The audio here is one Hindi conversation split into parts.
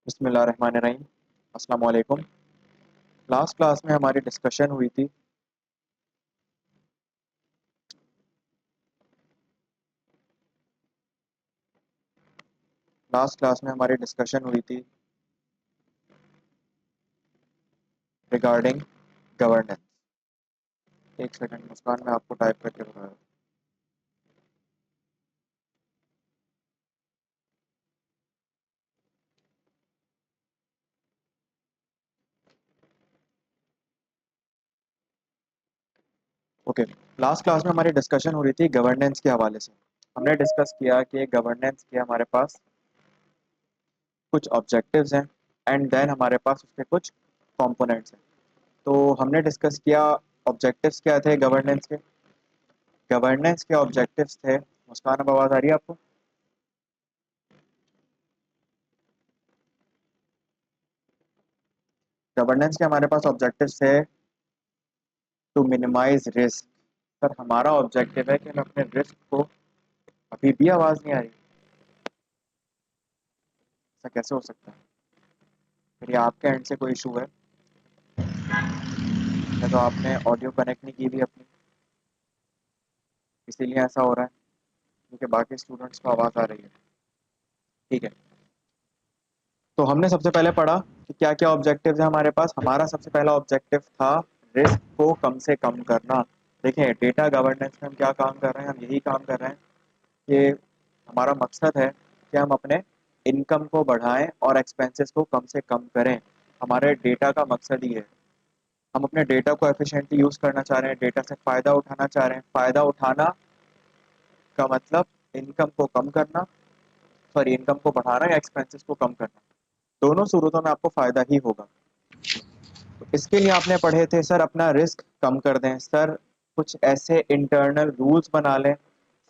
बिस्मिल्लाहिर्रहमानिर्रहीम। अस्सलाम वालेकुम। लास्ट क्लास में हमारी डिस्कशन हुई थी रिगार्डिंग गवर्नेंस। एक सेकंड मुस्कान, मैं आपको टाइप करके बता रहा हूँ। ओके, लास्ट क्लास में हमारी डिस्कशन हो रही थी गवर्नेंस के हवाले से। हमने डिस्कस किया कि गवर्नेंस के हमारे पास कुछ ऑब्जेक्टिव्स हैं एंड देन हमारे पास उसके कुछ कंपोनेंट्स हैं। तो हमने डिस्कस किया ऑब्जेक्टिव्स क्या थे गवर्नेंस के। गवर्नेंस के ऑब्जेक्टिव्स थे, मुस्कान अब आवाज़ आ रही है आपको? गवर्नेंस के हमारे पास ऑब्जेक्टिव्स थे टू मिनिमाइज रिस्क। सर हमारा ऑब्जेक्टिव है कि हम अपने रिस्क को, अभी भी आवाज़ नहीं आ रही? ऐसा कैसे हो सकता है? फिर ये आपके एंड से कोई इशू है या तो आपने ऑडियो कनेक्ट नहीं की हुई अपनी, इसीलिए ऐसा हो रहा है, क्योंकि बाकी स्टूडेंट्स को आवाज़ आ रही है। ठीक है, तो हमने सबसे पहले पढ़ा कि क्या क्या ऑब्जेक्टिव्स है हमारे पास। हमारा सबसे पहला ऑब्जेक्टिव था रिस्क को कम से कम करना। देखें, डेटा गवर्नेंस में हम क्या काम कर रहे हैं, हम यही काम कर रहे हैं कि हमारा मकसद है कि हम अपने इनकम को बढ़ाएं और एक्सपेंसेस को कम से कम करें। हमारे डेटा का मकसद ही है। हम अपने डेटा को एफिशिएंटली यूज़ करना चाह रहे हैं, डेटा से फ़ायदा उठाना चाह रहे हैं। फ़ायदा उठाना का मतलब इनकम को कम करना, सॉरी इनकम को बढ़ाना या एक्सपेंसेस को कम करना। दोनों सूरतों में आपको फ़ायदा ही होगा। तो इसके लिए आपने पढ़े थे सर अपना रिस्क कम कर दें, सर कुछ ऐसे इंटरनल रूल्स बना लें,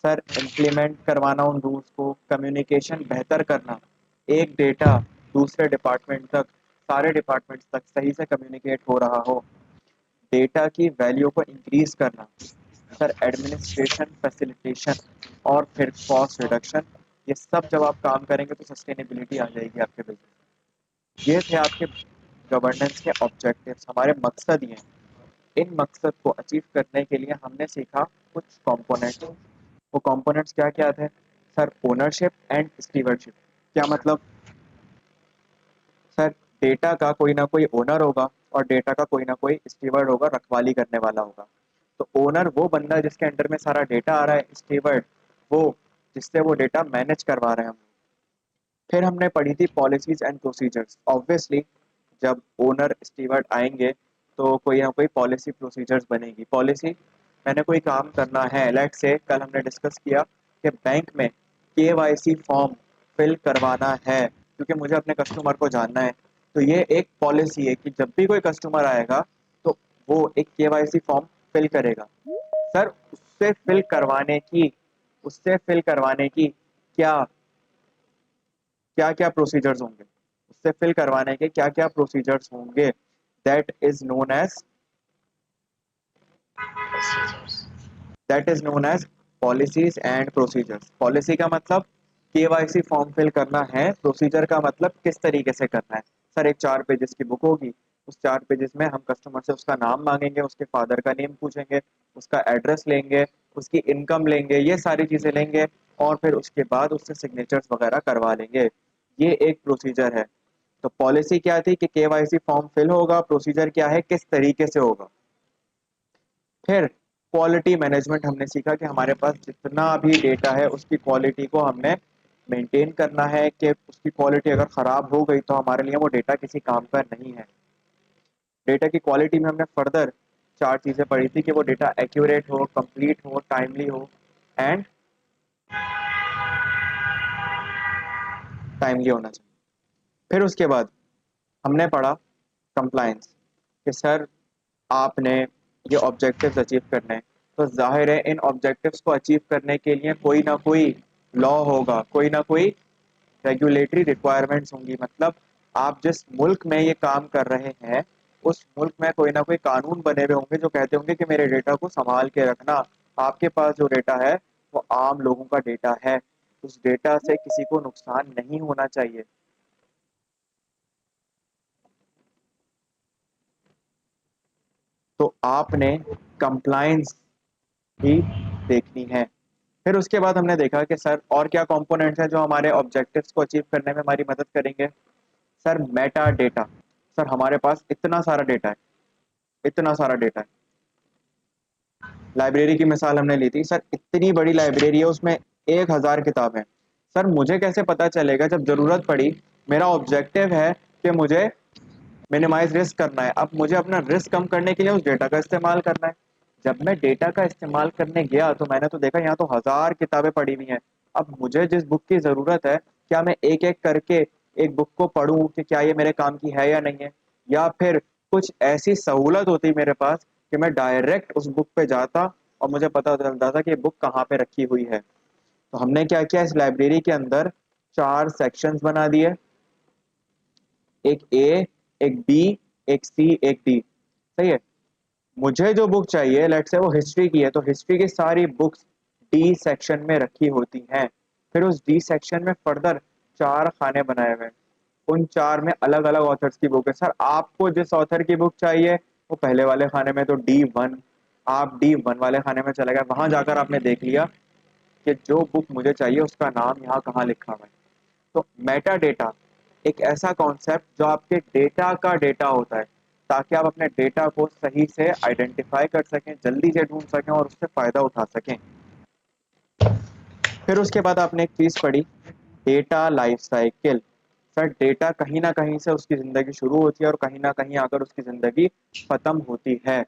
सर इम्प्लीमेंट करवाना उन रूल्स को, कम्युनिकेशन बेहतर करना, एक डेटा दूसरे डिपार्टमेंट तक, सारे डिपार्टमेंट्स तक सही से कम्युनिकेट हो रहा हो, डेटा की वैल्यू को इंक्रीज करना, सर एडमिनिस्ट्रेशन फैसिलिटेशन, और फिर कॉस्ट रिडक्शन। ये सब जब आप काम करेंगे तो सस्टेनेबिलिटी आ जाएगी आपके बिजनेस। ये थे आपके गवर्नेंस के ऑब्जेक्टिव्स, हमारे मकसद ये हैं। इन मकसद को अचीव करने के लिए हमने सीखा कुछ कंपोनेंट्स। वो कंपोनेंट्स क्या क्या थे? Sir ownership and stewardship. क्या मतलब? सर डेटा का कोई ना कोई ओनर होगा और डेटा का कोई ना कोई स्टीवर्ड होगा, रखवाली करने वाला होगा। तो ओनर वो बंदा जिसके अंडर में सारा डेटा आ रहा है, स्टीवर्ड वो जिससे वो डेटा मैनेज करवा रहे हैं हम। फिर हमने पढ़ी थी पॉलिसीज एंड प्रोसीजर्स। ऑब्वियसली जब ओनर स्टीवर्ड आएंगे तो कोई ना कोई पॉलिसी प्रोसीजर्स बनेगी। पॉलिसी, मैंने कोई काम करना है, लेट से कल हमने डिस्कस किया कि बैंक में केवाईसी फॉर्म फिल करवाना है क्योंकि मुझे अपने कस्टमर को जानना है। तो ये एक पॉलिसी है कि जब भी कोई कस्टमर आएगा तो वो एक केवाईसी फॉर्म फिल करेगा। सर उससे फिल करवाने की क्या क्या क्या प्रोसीजर्स होंगे, उससे फिल करवाने के क्या क्या प्रोसीजर्स होंगे, that that is known as policies and procedures. Policy का मतलब केवाईसी फॉर्म फिल करना है, प्रोसीजर का मतलब किस तरीके से करना है। सर एक 4 पेजेस की बुक होगी, उस 4 पेजेस में हम कस्टमर से उसका नाम मांगेंगे, उसके फादर का नेम पूछेंगे, उसका एड्रेस लेंगे, उसकी इनकम लेंगे, ये सारी चीजें लेंगे और फिर उसके बाद उससे सिग्नेचर्स वगैरह करवा लेंगे। ये एक प्रोसीजर है। तो पॉलिसी क्या थी कि केवाईसी फॉर्म फिल होगा, प्रोसीजर क्या है किस तरीके से होगा। फिर क्वालिटी मैनेजमेंट हमने सीखा कि हमारे पास जितना भी डेटा है उसकी क्वालिटी को हमने मेंटेन करना है, कि उसकी क्वालिटी अगर ख़राब हो गई तो हमारे लिए वो डेटा किसी काम का नहीं है। डेटा की क्वालिटी में हमने फर्दर 4 चीज़ें पढ़ी थी कि वो डेटा एक्यूरेट हो, कंप्लीट हो, टाइमली हो एंड टाइमली होना चाहिए। फिर उसके बाद हमने पढ़ा कंप्लायंस, कि सर आपने ये ऑब्जेक्टिव्स अचीव करने हैं तो जाहिर है इन ऑब्जेक्टिव्स को अचीव करने के लिए कोई ना कोई लॉ होगा, कोई ना कोई रेगुलेटरी रिक्वायरमेंट्स होंगी। मतलब आप जिस मुल्क में ये काम कर रहे हैं उस मुल्क में कोई ना कोई कानून बने हुए होंगे जो कहते होंगे कि मेरे डेटा को संभाल के रखना। आपके पास जो डेटा है वो आम लोगों का डेटा है, उस डेटा से किसी को नुकसान नहीं होना चाहिए। तो आपने कंप्लायंस भी देखनी है। फिर उसके बाद हमने देखा कि सर और क्या कंपोनेंट्स हैं जो हमारे ऑब्जेक्टिव्स को अचीव करने में हमारी मदद करेंगे। Sir Meta data. सर हमारे पास इतना सारा डेटा है, इतना सारा डेटा है। लाइब्रेरी की मिसाल हमने ली थी, सर इतनी बड़ी लाइब्रेरी है, उसमें 1,000 किताबें। सर मुझे कैसे पता चलेगा जब जरूरत पड़ी, मेरा ऑब्जेक्टिव है कि मुझे मिनिमाइज रिस्क करना है, अब मुझे अपना रिस्क कम करने के लिए उस डेटा का इस्तेमाल करना है। जब मैं डेटा का इस्तेमाल करने गया तो मैंने तो देखा यहाँ तो 1,000 किताबें पड़ी हुई हैं। अब मुझे जिस बुक की जरूरत है, क्या मैं एक एक करके एक बुक को पढूं कि क्या ये मेरे काम की है या नहीं है, या फिर कुछ ऐसी सहूलत होती मेरे पास कि मैं डायरेक्ट उस बुक पे जाता और मुझे पता चलता था कि ये बुक कहाँ पे रखी हुई है। तो हमने क्या किया, इस लाइब्रेरी के अंदर 4 सेक्शंस बना दिए, एक ए, एक बी, एक सी, एक डी। सही है। मुझे जो बुक चाहिए, लेट्स से वो हिस्ट्री की है, तो हिस्ट्री की सारी बुक्स डी सेक्शन में रखी होती हैं। फिर उस डी सेक्शन में फर्दर 4 खाने बनाए हुए हैं, उन 4 में अलग अलग ऑथर्स की बुक है। सर आपको जिस ऑथर की बुक चाहिए वो पहले वाले खाने में, तो D1, आप D1 वाले खाने में चले गए, वहां जाकर आपने देख लिया कि जो बुक मुझे चाहिए उसका नाम यहाँ कहाँ लिखा हुआ है। तो मेटा डेटा एक ऐसा कॉन्सेप्ट जो आपके डेटा का डेटा होता है, ताकि आप अपने डेटा को सही से आइडेंटिफाई कर सकें, जल्दी से ढूंढ सकें और उससे फायदा उठा सकें। फिर उसके बाद आपने एक चीज पढ़ी, data life cycle. Sir data कहीं ना कहीं से उसकी जिंदगी शुरू होती है और कहीं ना कहीं आकर उसकी जिंदगी खत्म होती है।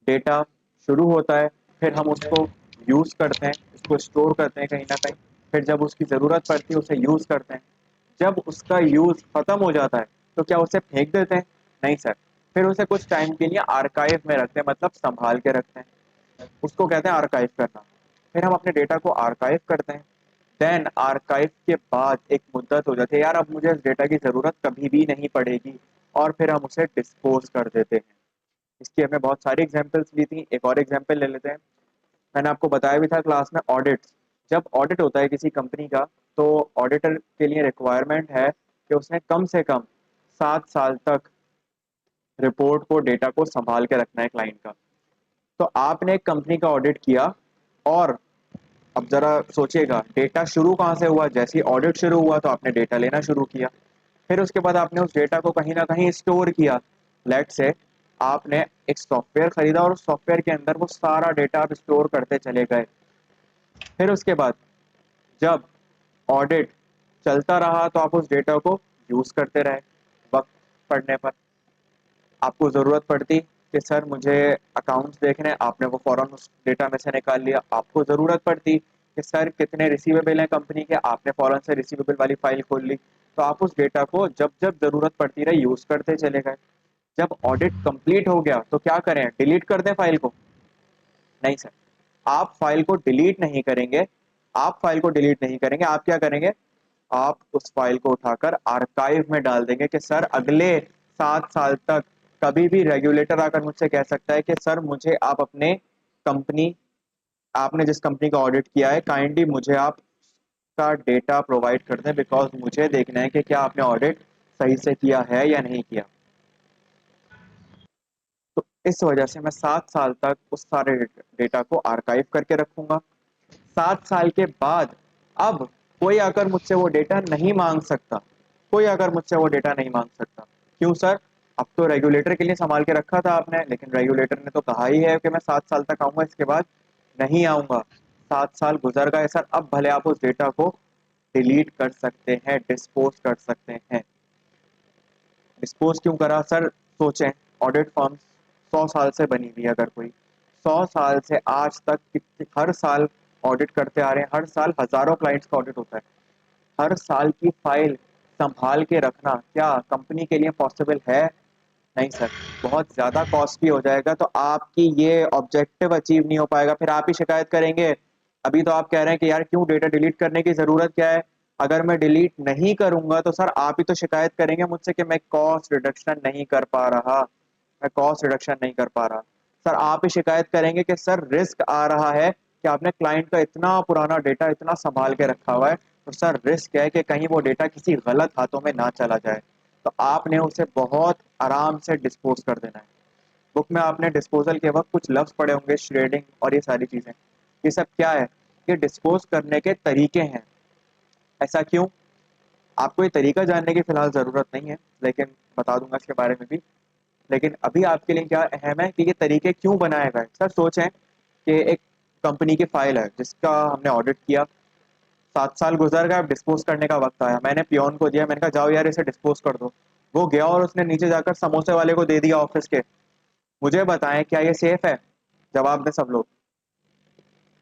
डेटा शुरू होता है, फिर हम उसको यूज करते हैं, उसको स्टोर करते हैं कहीं ना कहीं, फिर जब उसकी जरूरत पड़ती है उसे यूज करते हैं। जब उसका यूज खत्म हो जाता है तो क्या उसे फेंक देते हैं? नहीं सर, फिर उसे कुछ टाइम के लिए आर्काइव में रखते हैं, मतलब संभाल के रखते हैं, उसको कहते हैं आर्काइव करना। फिर हम अपने डेटा को आर्काइव करते हैं। देन आर्काइव के बाद एक मुद्दत हो जाती है, यार अब मुझे इस डेटा की जरूरत कभी भी नहीं पड़ेगी, और फिर हम उसे डिस्पोज कर देते हैं। इसकी हमने बहुत सारी एग्जांपल्स ली थी, एक और एग्जांपल ले लेते हैं। मैंने आपको बताया भी था क्लास में, ऑडिट। जब ऑडिट होता है किसी कंपनी का, तो ऑडिटर के लिए रिक्वायरमेंट है कि उसने कम से कम 7 साल तक रिपोर्ट को, डेटा को संभाल के रखना है क्लाइंट का। तो आपने एक कंपनी का ऑडिट किया, और अब जरा सोचिएगा डेटा शुरू कहाँ से हुआ, जैसे ही ऑडिट शुरू हुआ तो आपने डेटा लेना शुरू किया। फिर उसके बाद आपने उस डेटा को कहीं ना कहीं स्टोर किया। लेट से आपने एक सॉफ्टवेयर खरीदा और उस सॉफ्टवेयर के अंदर वो सारा डेटा आप स्टोर करते चले गए। फिर उसके बाद जब ऑडिट चलता रहा तो आप उस डेटा को यूज करते रहे। वक्त पड़ने पर आपको जरूरत पड़ती कि सर मुझे अकाउंट्स देखने हैं, आपने वो फौरन उस डेटा में से निकाल लिया। आपको जरूरत पड़ती कि सर कितने रिसीवेबल हैं कंपनी के, आपने फौरन से रिसीवेबल वाली फाइल खोल ली। तो आप उस डेटा को जब जब जरूरत पड़ती रही यूज करते चले गए। जब ऑडिट कंप्लीट हो गया तो क्या करें, डिलीट कर दें फाइल को? नहीं सर, आप फाइल को डिलीट नहीं करेंगे। आप फाइल को डिलीट नहीं करेंगे, आप क्या करेंगे, आप उस फाइल को उठाकर आर्काइव में डाल देंगे कि सर अगले 7 साल तक कभी भी रेगुलेटर आकर मुझसे कह सकता है कि सर मुझे आप अपने कंपनी, आपने जिस कंपनी का ऑडिट किया है, काइंडली मुझे आप का डेटा प्रोवाइड कर दें, बिकॉज मुझे देखना है कि क्या आपने ऑडिट सही से किया है या नहीं किया। तो इस वजह से मैं 7 साल तक उस सारे डेटा को आर्काइव करके रखूंगा। 7 साल के बाद अब कोई आकर मुझसे वो डेटा नहीं मांग सकता, कोई आकर मुझसे वो डेटा नहीं मांग सकता। क्यों सर? अब तो रेगुलेटर के लिए संभाल के रखा था आपने, लेकिन रेगुलेटर ने तो कहा ही है कि मैं 7 साल तक आऊंगा, इसके बाद नहीं आऊंगा। 7 साल गुजर गए सर, अब भले आप उस डेटा को डिलीट कर सकते हैं, डिस्पोज कर सकते हैं। डिस्पोज क्यों करा सर? सोचें, ऑडिट फर्म 100 साल से बनी हुई है, अगर कोई 100 साल से आज तक हर साल ऑडिट करते आ रहे हैं, हर साल हजारों क्लाइंट्स का ऑडिट होता है, हर साल की फाइल संभाल के रखना क्या कंपनी के लिए पॉसिबल है? नहीं सर, बहुत ज्यादा कॉस्टली हो जाएगा, तो आपकी ये ऑब्जेक्टिव अचीव नहीं हो पाएगा, फिर आप ही शिकायत करेंगे। अभी तो आप कह रहे हैं कि यार क्यों डेटा डिलीट करने की जरूरत क्या है, अगर मैं डिलीट नहीं करूंगा तो सर आप ही तो शिकायत करेंगे मुझसे कि मैं कॉस्ट रिडक्शन नहीं कर पा रहा, मैं कॉस्ट रिडक्शन नहीं कर पा रहा। सर आप ही शिकायत करेंगे कि सर रिस्क आ रहा है कि आपने क्लाइंट का इतना पुराना डेटा इतना संभाल के रखा हुआ है, तो सर रिस्क है कि कहीं वो डेटा किसी गलत हाथों में ना चला जाए, तो आपने उसे बहुत आराम से डिस्पोज कर देना है। बुक में आपने डिस्पोजल के वक्त कुछ लफ्ज पढ़े होंगे, श्रेडिंग और ये सारी चीजें। ये सब क्या है? ये डिस्पोज करने के तरीके हैं। ऐसा क्यों? आपको ये तरीका जानने की फिलहाल जरूरत नहीं है, लेकिन बता दूंगा इसके बारे में भी। लेकिन अभी आपके लिए क्या अहम है कि ये तरीके क्यों बनाए गए। सर सोचें कि एक कंपनी की फाइल है जिसका हमने ऑडिट किया, 7 साल गुजर गए, अब डिस्पोज करने का वक्त आया, मैंने पियोन को दिया, मैंने कहा जाओ यार इसे डिस्पोज कर दो। वो गया और उसने नीचे जाकर समोसे वाले को दे दिया ऑफिस के। मुझे बताएं क्या ये सेफ है? जवाब दें सब लोग।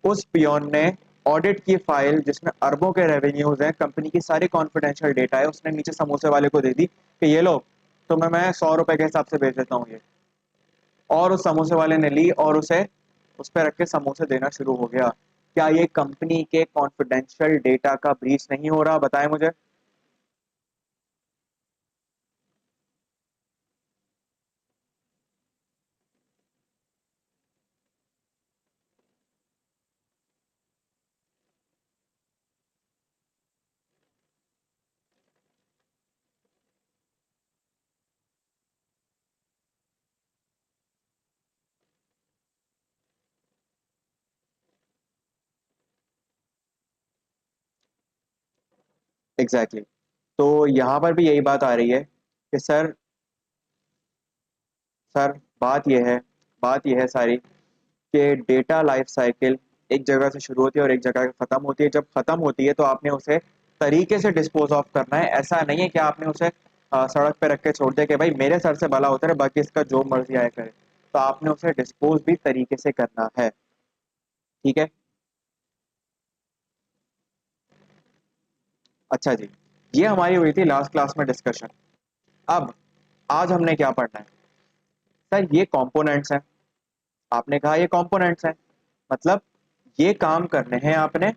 उस पियोन ने ऑडिट की फाइल जिसमें अरबों के रेवेन्यूज हैं, कंपनी की सारी कॉन्फिडेंशियल डेटा है, उसने नीचे समोसे वाले को दे दी कि ये लो, तो मैं 100 रुपए के हिसाब से बेच देता हूँ ये। और उस समोसे वाले ने ली और उसे उस पर रख के समोसे देना शुरू हो गया। क्या ये कंपनी के कॉन्फिडेंशियल डेटा का ब्रीच नहीं हो रहा? बताएं मुझे। Exactly exactly. तो यहाँ पर भी यही बात आ रही है कि सर बात यह है सारी कि डेटा लाइफ साइकिल एक जगह से शुरू होती है और एक जगह खत्म होती है। जब खत्म होती है तो आपने उसे तरीके से डिस्पोज ऑफ करना है। ऐसा नहीं है कि आपने उसे सड़क पे रख के छोड़ दिया कि भाई मेरे सर से भला उतरे, बाकी इसका जो मर्जी आए करे। तो आपने उसे डिस्पोज भी तरीके से करना है। ठीक है। अच्छा जी, ये हमारी हुई थी लास्ट क्लास में डिस्कशन। अब आज हमने क्या पढ़ना है? सर ये कंपोनेंट्स हैं। आपने कहा ये कंपोनेंट्स हैं, मतलब ये काम करने हैं आपने,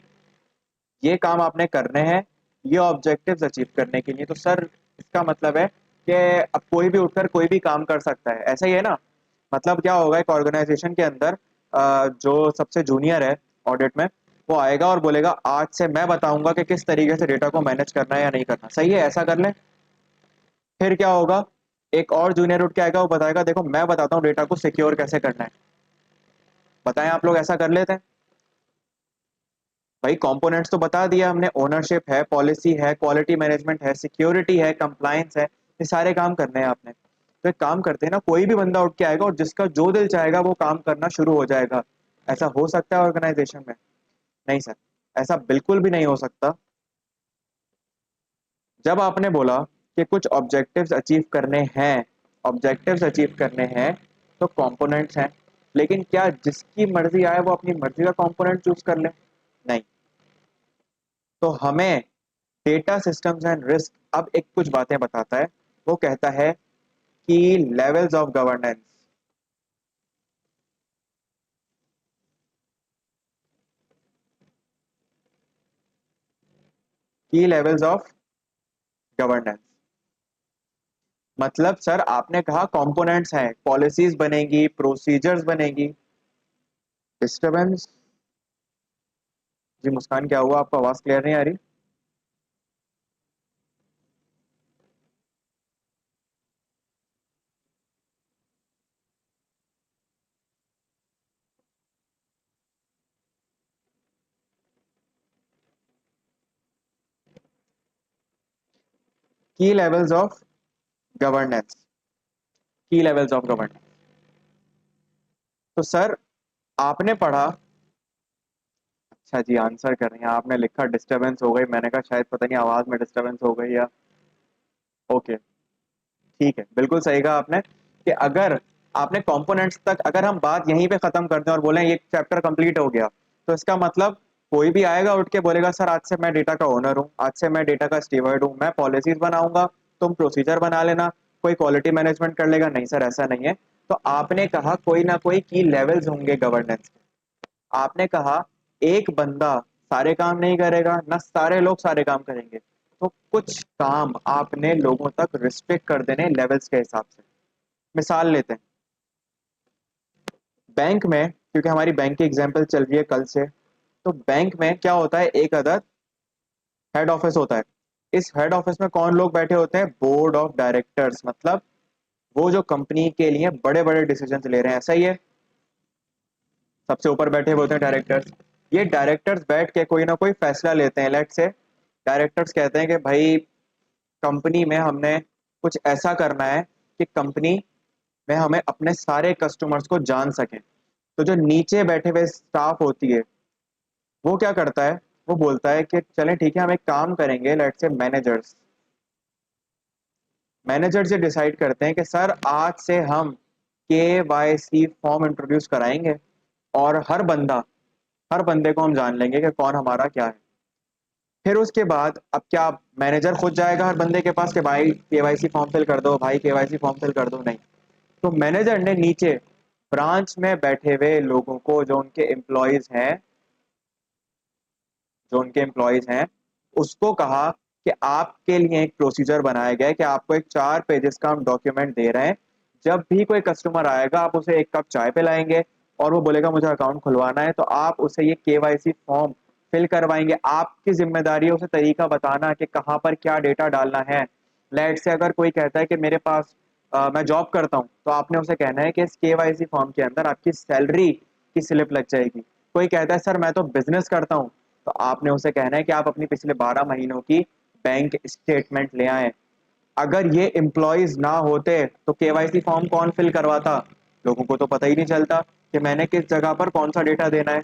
ये काम आपने करने हैं ये ऑब्जेक्टिव्स अचीव करने के लिए। तो सर इसका मतलब है कि अब कोई भी उठकर कोई भी काम कर सकता है, ऐसा ही है ना? मतलब क्या होगा, एक ऑर्गेनाइजेशन के अंदर जो सबसे जूनियर है ऑडिट में, वो आएगा और बोलेगा आज से मैं बताऊंगा कि किस तरीके से डेटा को मैनेज करना है या नहीं करना। सही है, ऐसा कर लें। फिर क्या होगा, एक और जूनियर उठ के आएगा, वो बताएगा देखो मैं बताता हूँ डेटा को सिक्योर कैसे करना है। बताएं आप लोग, ऐसा कर लेते हैं? भाई कंपोनेंट्स तो बता दिया हमने, ओनरशिप है, पॉलिसी है, क्वालिटी मैनेजमेंट है, सिक्योरिटी है, कंप्लायंस है, ये सारे काम करने हैं आपने। तो एक काम करते हैं ना, कोई भी बंदा उठ के आएगा और जिसका जो दिल चाहेगा वो काम करना शुरू हो जाएगा। ऐसा हो सकता है ऑर्गेनाइजेशन में? नहीं सर, ऐसा बिल्कुल भी नहीं हो सकता। जब आपने बोला कि कुछ ऑब्जेक्टिव्स अचीव करने हैं, ऑब्जेक्टिव्स अचीव करने हैं, तो कंपोनेंट्स हैं। लेकिन क्या जिसकी मर्जी आए वो अपनी मर्जी का कंपोनेंट चूज कर ले? नहीं। तो हमें डेटा सिस्टम्स एंड रिस्क अब एक कुछ बातें बताता है। वो कहता है कि लेवल्स ऑफ गवर्नेंस, की लेवल्स ऑफ गवर्नेंस। मतलब सर आपने कहा कंपोनेंट्स हैं, पॉलिसीज बनेगी, प्रोसीजर्स बनेगी। डिस्टरबेंस? जी मुस्कान, क्या हुआ? आपको आवाज क्लियर नहीं आ रही? की लेवल्स ऑफ गवर्नेंस, की लेवल्स ऑफ गवर्नेंस। तो सर आपने पढ़ा। अच्छा जी, आंसर कर रही हैं आपने, लिखा डिस्टरबेंस हो गई, मैंने कहा शायद पता नहीं आवाज में डिस्टरबेंस हो गई या। ओके, ठीक है, बिल्कुल सही कहा आपने कि अगर आपने कंपोनेंट्स तक, अगर हम बात यहीं पे खत्म कर दें और बोले ये चैप्टर कंप्लीट हो गया, तो इसका मतलब कोई भी आएगा उठ के बोलेगा सर आज से मैं डेटा का ओनर हूँ, आज से मैं डेटा का स्टीवर्ड हूँ, मैं पॉलिसीज बनाऊंगा, तुम प्रोसीजर बना लेना, कोई क्वालिटी मैनेजमेंट कर लेगा। नहीं सर, ऐसा नहीं है। तो आपने कहा कोई ना कोई की लेवल्स होंगे गवर्नेंस। आपने कहा एक बंदा सारे काम नहीं करेगा, ना सारे लोग सारे काम करेंगे, तो कुछ काम आपने लोगों तक रिस्ट्रिक्ट कर देने लेवल्स के हिसाब से। मिसाल लेते हैं बैंक में, क्योंकि हमारी बैंक की एग्जांपल चल रही है कल से। तो बैंक में क्या होता है, एक अदर हेड ऑफिस होता है। इस हेड ऑफिस में कौन लोग बैठे होते हैं? बोर्ड ऑफ डायरेक्टर्स, मतलब वो जो कंपनी के लिए बड़े बड़े डिसीजन ले रहे हैं, सही है। सबसे ऊपर बैठे हुए होते हैं डायरेक्टर्स। ये डायरेक्टर्स बैठ के कोई ना कोई फैसला लेते हैं। लेट से डायरेक्टर्स कहते हैं कि भाई कंपनी में हमने कुछ ऐसा करना है कि कंपनी में हमें अपने सारे कस्टमर्स को जान सकें। तो जो नीचे बैठे हुए स्टाफ होती है वो क्या करता है, वो बोलता है कि चलें ठीक है, हम एक काम करेंगे। लेट से मैनेजर्स मैनेजर से डिसाइड करते हैं कि सर आज से हम KYC फॉर्म इंट्रोड्यूस कराएंगे, और हर बंदे को हम जान लेंगे कि कौन हमारा क्या है। फिर उसके बाद अब क्या मैनेजर खुद जाएगा हर बंदे के पास कि भाई KYC फॉर्म फिल कर दो, भाई KYC फॉर्म फिल कर दो? नहीं। तो मैनेजर ने नीचे ब्रांच में बैठे हुए लोगों को, जो उनके एम्प्लॉयज हैं उसको कहा कि आपके लिए एक प्रोसीजर बनाया गया है कि आपको एक 4 पेजेस का हम डॉक्यूमेंट दे रहे हैं। जब भी कोई कस्टमर आएगा आप उसे एक कप चाय पिलाएंगे और वो बोलेगा मुझे अकाउंट खुलवाना है, तो आप उसे ये KYC फॉर्म फिल करवाएंगे। आपकी जिम्मेदारी है उसे तरीका बताना कि कहाँ पर क्या डेटा डालना है। लेट से अगर कोई कहता है कि मेरे पास मैं जॉब करता हूँ, तो आपने उसे कहना है कि इस KYC फॉर्म के अंदर आपकी सैलरी की स्लिप लग जाएगी। कोई कहता है सर मैं तो बिजनेस करता हूँ, तो आपने उसे कहना है कि आप अपनी पिछले 12 महीनों की बैंक स्टेटमेंट ले आए। अगर ये एम्प्लॉयज ना होते तो KYC फॉर्म कौन फिल करवाता? लोगों को तो पता ही नहीं चलता कि मैंने किस जगह पर कौन सा डेटा देना है।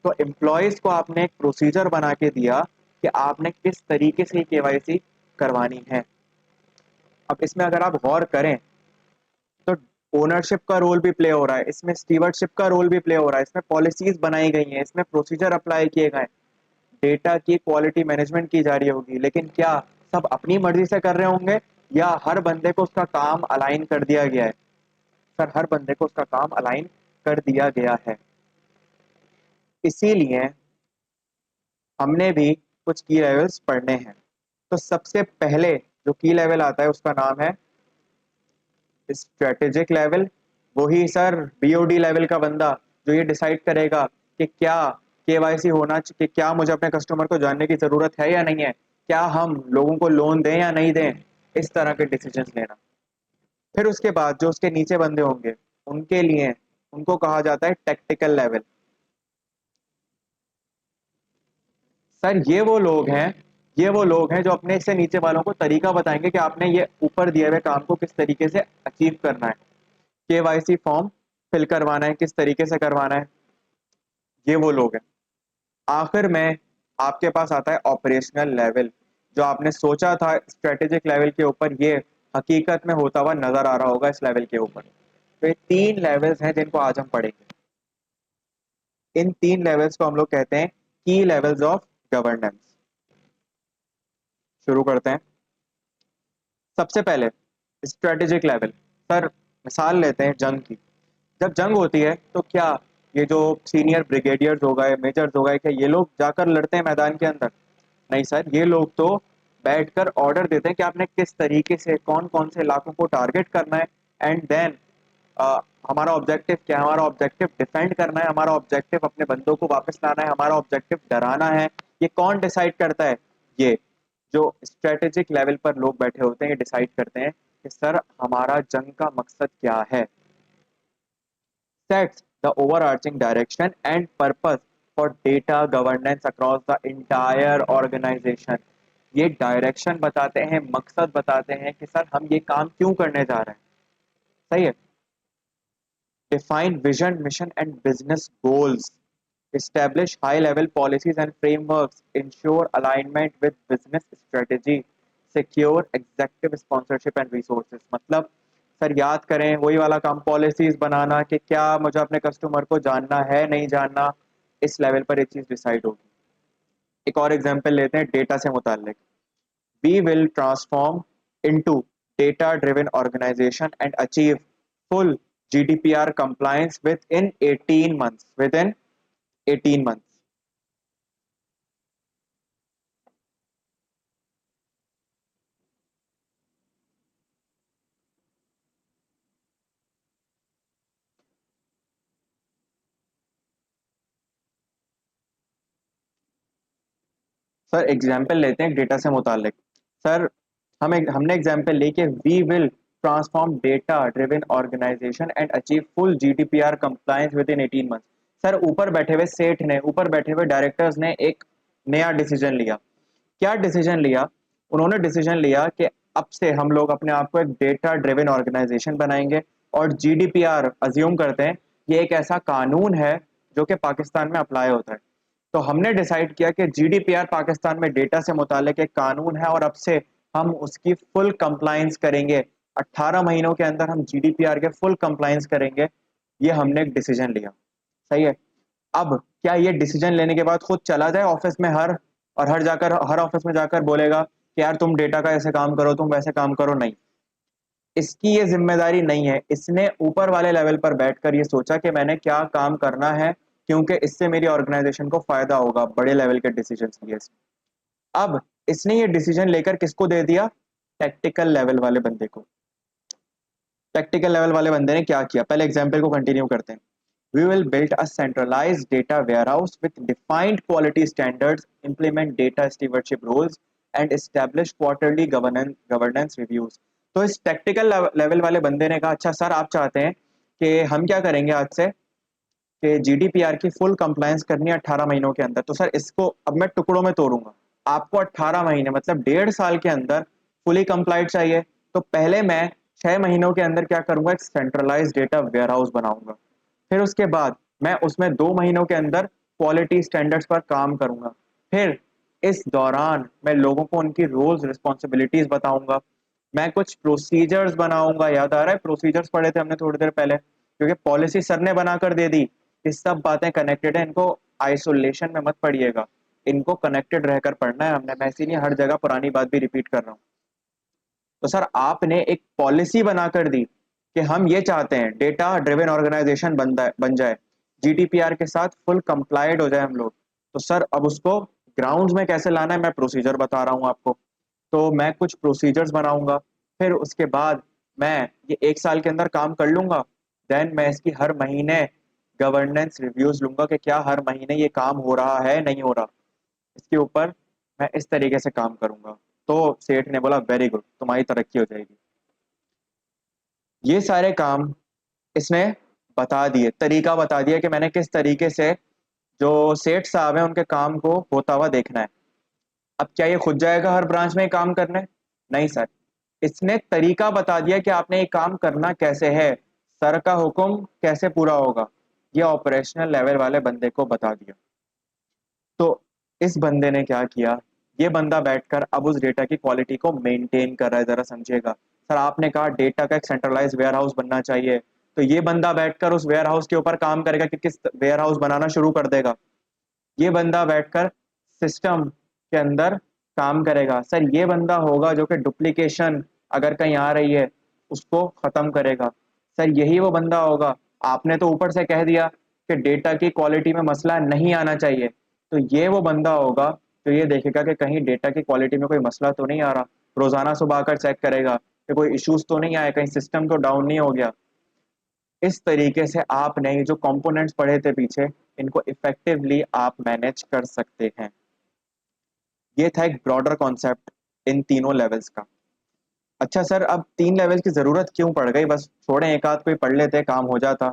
तो एम्प्लॉयज को आपने एक प्रोसीजर बना के दिया कि आपने किस तरीके से KYC करवानी है। अब इसमें अगर आप गौर करें तो ओनरशिप का रोल भी प्ले हो रहा है, इसमें स्टीवर्डशिप का रोल भी प्ले हो रहा है, इसमें पॉलिसीज बनाई गई हैं, इसमें प्रोसीजर अप्लाई किए गए, डेटा की क्वालिटी मैनेजमेंट की जा रही होगी। लेकिन क्या सब अपनी मर्जी से कर रहे होंगे, या हर बंदे को उसका काम अलाइन कर दिया गया है? सर हर बंदे को उसका काम अलाइन कर दिया गया है। इसीलिए हमने भी कुछ की लेवल्स पढ़ने हैं। तो सबसे पहले जो की लेवल आता है उसका नाम है स्ट्रेटेजिक लेवल। वही सर BOD लेवल का बंदा जो ये डिसाइड करेगा कि क्या KYC होना चाहिए, क्या मुझे अपने कस्टमर को जानने की जरूरत है या नहीं है, क्या हम लोगों को लोन दें या नहीं दें, इस तरह के डिसीजंस लेना। फिर उसके बाद जो उसके नीचे बंदे होंगे उनके लिए, उनको कहा जाता है टेक्टिकल लेवल। सर ये वो लोग हैं जो अपने से नीचे वालों को तरीका बताएंगे कि आपने ये ऊपर दिए हुए काम को किस तरीके से अचीव करना है। KYC फॉर्म फिल करवाना है, किस तरीके से करवाना है, ये वो लोग हैं। आखिर में आपके पास आता है ऑपरेशनल लेवल। जो आपने सोचा था स्ट्रेटेजिक लेवल के ऊपर, ये हकीकत में होता हुआ नजर आ रहा होगा इस लेवल के ऊपर। तो ये 3 लेवल्स हैं जिनको आज हम पढ़ेंगे। इन 3 लेवल्स को हम लोग कहते हैं की लेवल्स ऑफ गवर्नेंस। शुरू करते हैं। सबसे पहले स्ट्रेटेजिक लेवल। सर मिसाल लेते हैं जंग की। जब जंग होती है तो क्या ये जो सीनियर ब्रिगेडियर्स हो गए, मेजर्स हो गए, क्या ये लोग जाकर लड़ते हैं मैदान के अंदर? नहीं सर, ये लोग तो बैठकर ऑर्डर देते हैं कि आपने किस तरीके से कौन कौन से इलाकों को टारगेट करना है। एंड देन हमारा ऑब्जेक्टिव क्या है? हमारा ऑब्जेक्टिव डिफेंड करना है, हमारा ऑब्जेक्टिव अपने बंदों को वापस लाना है, हमारा ऑब्जेक्टिव डराना है। ये कौन डिसाइड करता है? ये जो स्ट्रेटेजिक लेवल पर लोग बैठे होते हैं ये डिसाइड करते हैं कि सर हमारा जंग का मकसद क्या है। sets the overarching direction and purpose for data governance across the entire organization। ये डायरेक्शन बताते हैं, मकसद बताते हैं कि सर हम ये काम क्यों करने जा रहे हैं। सही है। Define vision, mission and business goals, establish high level policies and frameworks, ensure alignment with business strategy, secure executive sponsorship and resources। मतलब सर याद करें वही वाला काम, पॉलिसीज बनाना कि क्या मुझे अपने कस्टमर को जानना है नहीं जानना, इस लेवल पर एक चीज डिसाइड होगी। एक और एग्जांपल लेते हैं डेटा से मुताल्लिक। We will transform into data-driven organization and achieve full GDPR compliance within 18 months. Within 18 months. Sir example लेते हैं डेटा से मुताल्लिक। सर हमने एग्जाम्पल ली कि we will transform data driven organization and achieve full GDPR compliance within 18 month. Sir ऊपर बैठे हुए सेठ ने, ऊपर बैठे हुए डायरेक्टर्स ने एक नया डिसीजन लिया। क्या डिसीजन लिया? उन्होंने डिसीजन लिया कि अब से हम लोग अपने आप को एक डेटा ड्रिवन ऑर्गेनाइजेशन बनाएंगे और जीडीपीआर अज्यूम करते हैं ये एक ऐसा कानून है जो कि पाकिस्तान में अप्लाई होता है। तो हमने डिसाइड किया कि जीडीपीआर पाकिस्तान में डेटा से मुतालिक एक कानून है और अब से हम उसकी फुल कंप्लायंस करेंगे। 18 महीनों के अंदर हम जीडीपीआर के फुल कंप्लायंस करेंगे। ये हमने एक डिसीजन लिया। सही है। अब क्या ये डिसीजन लेने के बाद खुद चला जाए ऑफिस में हर जाकर हर ऑफिस में जाकर बोलेगा कि यार तुम डेटा का ऐसे काम करो, तुम वैसे काम करो? नहीं, इसकी ये जिम्मेदारी नहीं है। इसने ऊपर वाले लेवल पर बैठकर ये सोचा कि मैंने क्या काम करना है, क्योंकि इससे मेरी ऑर्गेनाइजेशन को फायदा होगा। बड़े लेवल के डिसीजन लिए इसने। अब इसने ये डिसीजन लेकर किसको दे दिया? टेक्टिकल लेवल वाले बंदे को। टेक्टिकल लेवल वाले बंदे ने क्या किया, पहले एग्जाम्पल को कंटिन्यू करते हैं। We will build a centralized data warehouse with defined quality standards, implement data stewardship rules, and establish quarterly governance reviews। तो इस टेक्निकल लेवल वाले बंदे ने कहा अच्छा सर आप चाहते हैं कि हम क्या करेंगे आज से कि जीडीपीआर की फुल कंप्लायंस करनी है 18 महीनों के अंदर। तो सर इसको अब मैं टुकड़ों में तोड़ूंगा। आपको 18 महीने मतलब 1.5 साल के अंदर फुली कंप्लाइड चाहिए। तो पहले मैं 6 महीनों के अंदर क्या करूंगा, एक सेंट्रलाइज डेटा वेयर हाउस बनाऊंगा। फिर उसके बाद मैं उसमें 2 महीनों के अंदर क्वालिटी स्टैंडर्ड्स पर काम करूंगा। फिर इस दौरान मैं लोगों को उनकी रोल्स रिस्पॉन्सिबिलिटीज बताऊंगा। मैं कुछ प्रोसीजर्स बनाऊंगा। याद आ रहा है प्रोसीजर्स पढ़े थे हमने थोड़ी देर पहले, क्योंकि पॉलिसी सर ने बनाकर दे दी। ये सब बातें कनेक्टेड है, इनको आइसोलेशन में मत पढ़िएगा, इनको कनेक्टेड रहकर पढ़ना है हमने। मैं इसीलिए हर जगह पुरानी बात भी रिपीट कर रहा हूँ। तो सर आपने एक पॉलिसी बनाकर दी कि हम ये चाहते हैं डेटा ड्रिवन ऑर्गेनाइजेशन बन जाए, जीडीपीआर के साथ फुल कंप्लाइड हो जाए हम लोग। तो सर अब उसको ग्राउंड्स में कैसे लाना है मैं प्रोसीजर बता रहा हूँ आपको। तो मैं कुछ प्रोसीजर्स बनाऊंगा। फिर उसके बाद मैं ये 1 साल के अंदर काम कर लूंगा। देन मैं इसकी हर महीने गवर्नेंस रिव्यूज लूंगा कि क्या हर महीने ये काम हो रहा है नहीं हो रहा। इसके ऊपर मैं इस तरीके से काम करूंगा। तो सेठ ने बोला वेरी गुड, तुम्हारी तरक्की हो जाएगी। ये सारे काम इसने बता दिए, तरीका बता दिया कि मैंने किस तरीके से जो सेठ साहब हैं उनके काम को होता हुआ देखना है। अब क्या ये खुद जाएगा हर ब्रांच में काम करने? नहीं सर, इसने तरीका बता दिया कि आपने ये काम करना कैसे है, सर का हुक्म कैसे पूरा होगा। ये ऑपरेशनल लेवल वाले बंदे को बता दिया। तो इस बंदे ने क्या किया, ये बंदा बैठकर अब उस डेटा की क्वालिटी को मेंटेन कर रहा है। जरा समझिएगा। सर आपने कहा डेटा का एक सेंट्रलाइज वेयर हाउस बनना चाहिए, तो ये बंदा बैठकर उस वेयर हाउस के ऊपर काम करेगा कि किस वेयर हाउस बनाना शुरू कर देगा। ये बंदा बैठकर सिस्टम के अंदर काम करेगा। सर ये बंदा होगा जो कि डुप्लीकेशन अगर कहीं आ रही है उसको खत्म करेगा। सर यही वो बंदा होगा। आपने तो ऊपर से कह दिया कि डेटा की क्वालिटी में मसला नहीं आना चाहिए, तो ये वो बंदा होगा जो ये देखेगा कि कहीं डेटा की क्वालिटी में कोई मसला तो नहीं आ रहा। रोजाना सुबह आकर चेक करेगा कि कोई इश्यूज तो नहीं आए, कहीं सिस्टम तो डाउन नहीं हो गया। इस तरीके से आपने ये जो कंपोनेंट्स पढ़े थे पीछे, इनको इफेक्टिवली आप मैनेज कर सकते हैं। ये था एक ब्रॉडर कॉन्सेप्ट इन तीनों लेवल्स का। अच्छा सर अब 3 लेवल की जरूरत क्यों पड़ गई, बस छोड़े एक आध कोई पढ़ लेते काम हो जाता।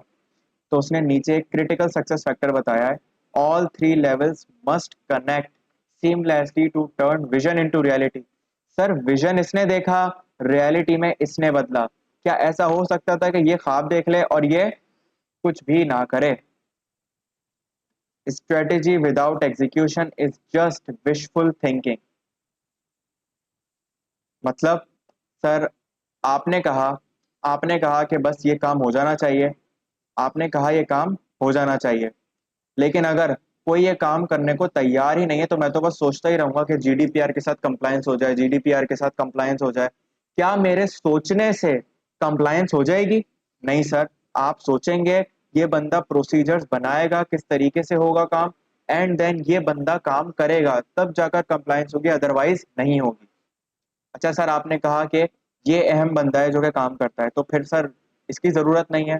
तो उसने नीचे एक क्रिटिकल सक्सेस फैक्टर बताया है। All 3 levels must connect seamlessly to turn vision into reality. Sir vision इसने देखा, रियलिटी में इसने बदला। क्या ऐसा हो सकता था कि ये ख्वाब देख ले और ये कुछ भी ना करे? Strategy without execution is just wishful thinking. मतलब सर आपने कहा कि बस ये काम हो जाना चाहिए, आपने कहा ये काम हो जाना चाहिए, लेकिन अगर कोई ये काम करने को तैयार ही नहीं है तो मैं तो बस सोचता ही रहूंगा कि जीडीपीआर के साथ कंप्लायंस हो जाए, जीडीपीआर के साथ कंप्लायंस हो जाए। क्या मेरे सोचने से कंप्लायंस हो जाएगी? नहीं सर, आप सोचेंगे, ये बंदा प्रोसीजर्स बनाएगा किस तरीके से होगा काम, एंड देन ये बंदा काम करेगा, तब जाकर कंप्लायंस होगी, अदरवाइज नहीं होगी। अच्छा सर आपने कहा कि ये अहम बंदा है जो कि काम करता है, तो फिर सर इसकी जरूरत नहीं है।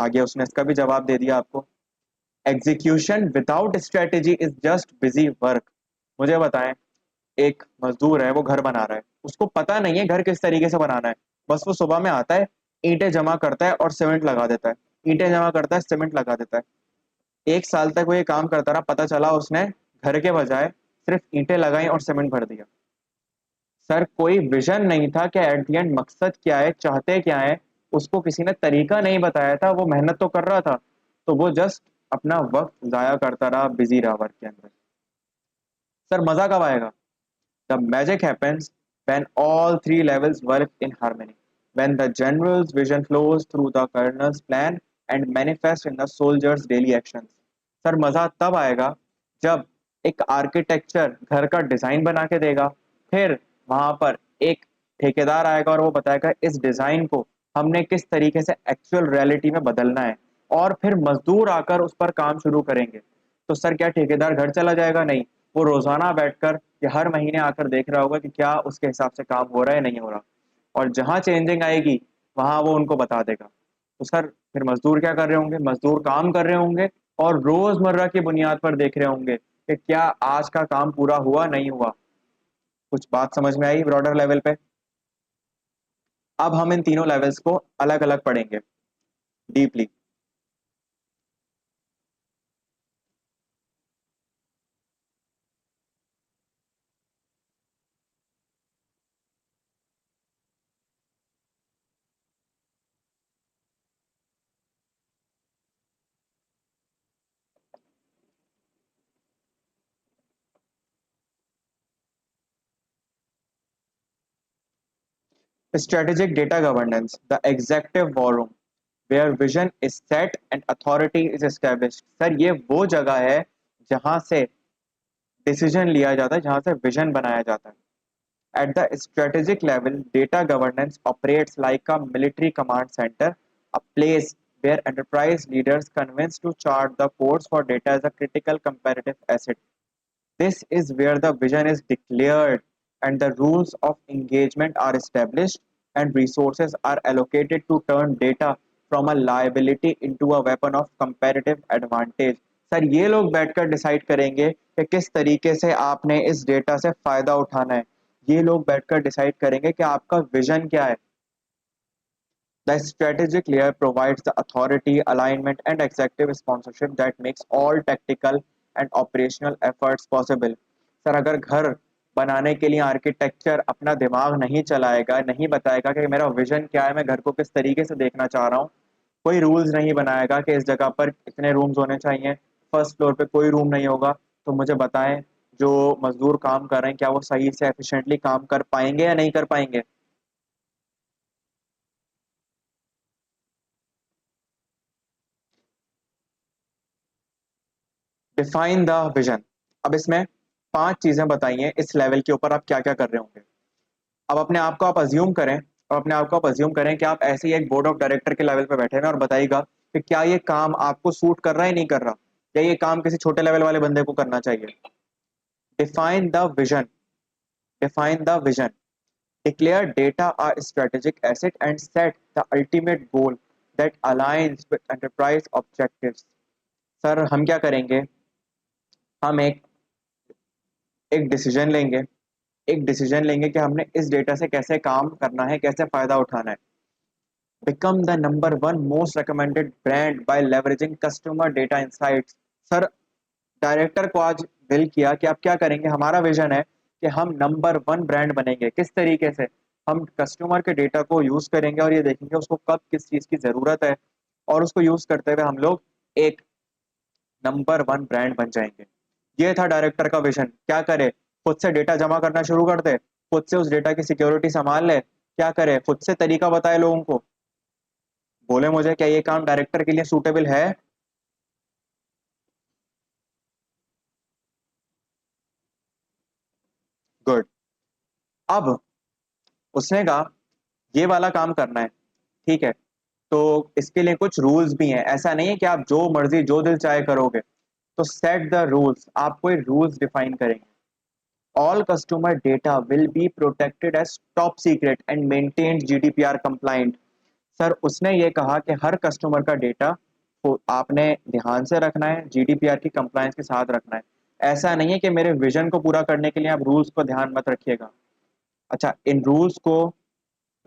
आगे उसने इसका भी जवाब दे दिया आपको। Execution without strategy is just busy work. मुझे बताएं, एक मजदूर है वो घर बना रहा है, उसको पता नहीं है घर किस तरीके से बनाना है। बस वो सुबह में आता है, ईंटें जमा करता है और सीमेंट लगा देता है, ईंटें जमा करता है, सीमेंट लगा देता है। 1 साल तक वो ये काम करता रहा, पता चला उसने घर के बजाय सिर्फ ईंटें लगाई और सीमेंट भर दिया। सर कोई विजन नहीं था कि एट द एंड मकसद क्या है, चाहते क्या है। उसको किसी ने तरीका नहीं बताया था, वो मेहनत तो कर रहा था, तो वो जस्ट अपना वक्त जाया करता रहा, बिजी रहा वर्क के अंदर। सर मजा कब आएगा? The magic happens when all three levels work in harmony. When the general's vision flows through the colonel's plan and manifests in the soldier's daily actions. Sir मजा तब आएगा जब एक आर्किटेक्चर घर का डिजाइन बना के देगा, फिर वहां पर एक ठेकेदार आएगा और वो बताएगा इस डिजाइन को हमने किस तरीके से एक्चुअल रियलिटी में बदलना है, और फिर मजदूर आकर उस पर काम शुरू करेंगे। तो सर क्या ठेकेदार घर चला जाएगा? नहीं, वो रोजाना बैठकर या हर महीने आकर देख रहा होगा कि क्या उसके हिसाब से काम हो रहा है, नहीं हो रहा। और जहां चेंजिंग आएगी वहां वो उनको बता देगा। तो सर फिर मजदूर क्या कर रहे होंगे? मजदूर काम कर रहे होंगे और रोजमर्रा की बुनियाद पर देख रहे होंगे कि क्या आज का काम पूरा हुआ, नहीं हुआ। कुछ बात समझ में आई ब्रॉडर लेवल पे? अब हम इन तीनों लेवल्स को अलग अलग पढ़ेंगे deeply. Strategic data governance, the executive war room, where vision is set and authority is established। Sir ये वो जगह है जहां से डिसीजन लिया जाता है, जहां से विजन बनाया जाता है। At the strategic level, data governance operates like a military command centre, a place where enterprise leaders convinced to chart the course for data as a critical comparative asset। This is where the vision is declared and the rules of engagement are established and resources are allocated to turn data from a liability into a weapon of comparative advantage। Sir ये लोग बैठकर डिसाइड करेंगे कि किस तरीके से आपने इस डेटा से फायदा उठाना है। ये लोग बैठकर डिसाइड करेंगे कि आपका विजन क्या है। The strategic layer provides the authority, alignment, and executive sponsorship that makes all tactical and operational efforts possible। Sir अगर घर बनाने के लिए आर्किटेक्चर अपना दिमाग नहीं चलाएगा, नहीं बताएगा कि मेरा विजन क्या है, मैं घर को किस तरीके से देखना चाह रहा हूँ, कोई रूल्स नहीं बनाएगा कि इस जगह पर इतने रूम्स होने चाहिए, फर्स्ट फ्लोर पे कोई रूम नहीं होगा, तो मुझे बताएं जो मजदूर काम कर रहे हैं क्या वो सही से एफिशिएंटली काम कर पाएंगे या नहीं कर पाएंगे? Define the vision. अब इसमें 5 चीजें बताइए इस लेवल के ऊपर आप क्या क्या कर रहे होंगे। अब अपने आप को आप अज्यूम करें, और अपने आप को आप अज्यूम करें कि आप ऐसे ही एक बोर्ड ऑफ डायरेक्टर के लेवल पे बैठे हैं और बताइएगा कि क्या ये काम आपको सूट कर रहा है, नहीं कर रहा, या ये काम किसी छोटे लेवल वाले बंदे को करना चाहिए। Define the vision. Define the vision, declare data are strategic asset and set the ultimate goal that aligns with enterprise objectives। Sir हम क्या करेंगे? हम एक डिसीजन लेंगे, एक डिसीजन लेंगे कि हमने इस डेटा से कैसे काम करना है, कैसे फायदा उठाना है। Become the number one most recommended brand bye leveraging customer data insights. Sir director को आज बिल किया कि आप क्या करेंगे, हमारा विजन है कि हम नंबर वन ब्रांड बनेंगे। किस तरीके से? हम कस्टमर के डेटा को यूज करेंगे और ये देखेंगे उसको कब किस चीज की जरूरत है, और उसको यूज करते हुए हम लोग एक नंबर वन ब्रांड बन जाएंगे। ये था डायरेक्टर का विजन। क्या करे? खुद से डेटा जमा करना शुरू कर दे, खुद से उस डेटा की सिक्योरिटी संभाल ले, क्या करे? खुद से तरीका बताए लोगों को। बोले मुझे क्या ये काम डायरेक्टर के लिए सूटेबल है? गुड। अब उसने कहा ये वाला काम करना है, ठीक है, तो इसके लिए कुछ रूल्स भी हैं। ऐसा नहीं है कि आप जो मर्जी जो दिल चाहे करोगे। तो सेट द रूल्स, आप कोई रूल्स डिफाइन करेंगे। All customer data will be protected as top secret and maintained GDPR compliant. Sir उसने ये कहा कि हर कस्टमर का डेटा को आपने ध्यान से रखना है, जीडीपीआर की कंप्लायंस के साथ रखना है। ऐसा नहीं है कि मेरे विजन को पूरा करने के लिए आप रूल्स को ध्यान मत रखिएगा। अच्छा, इन रूल्स को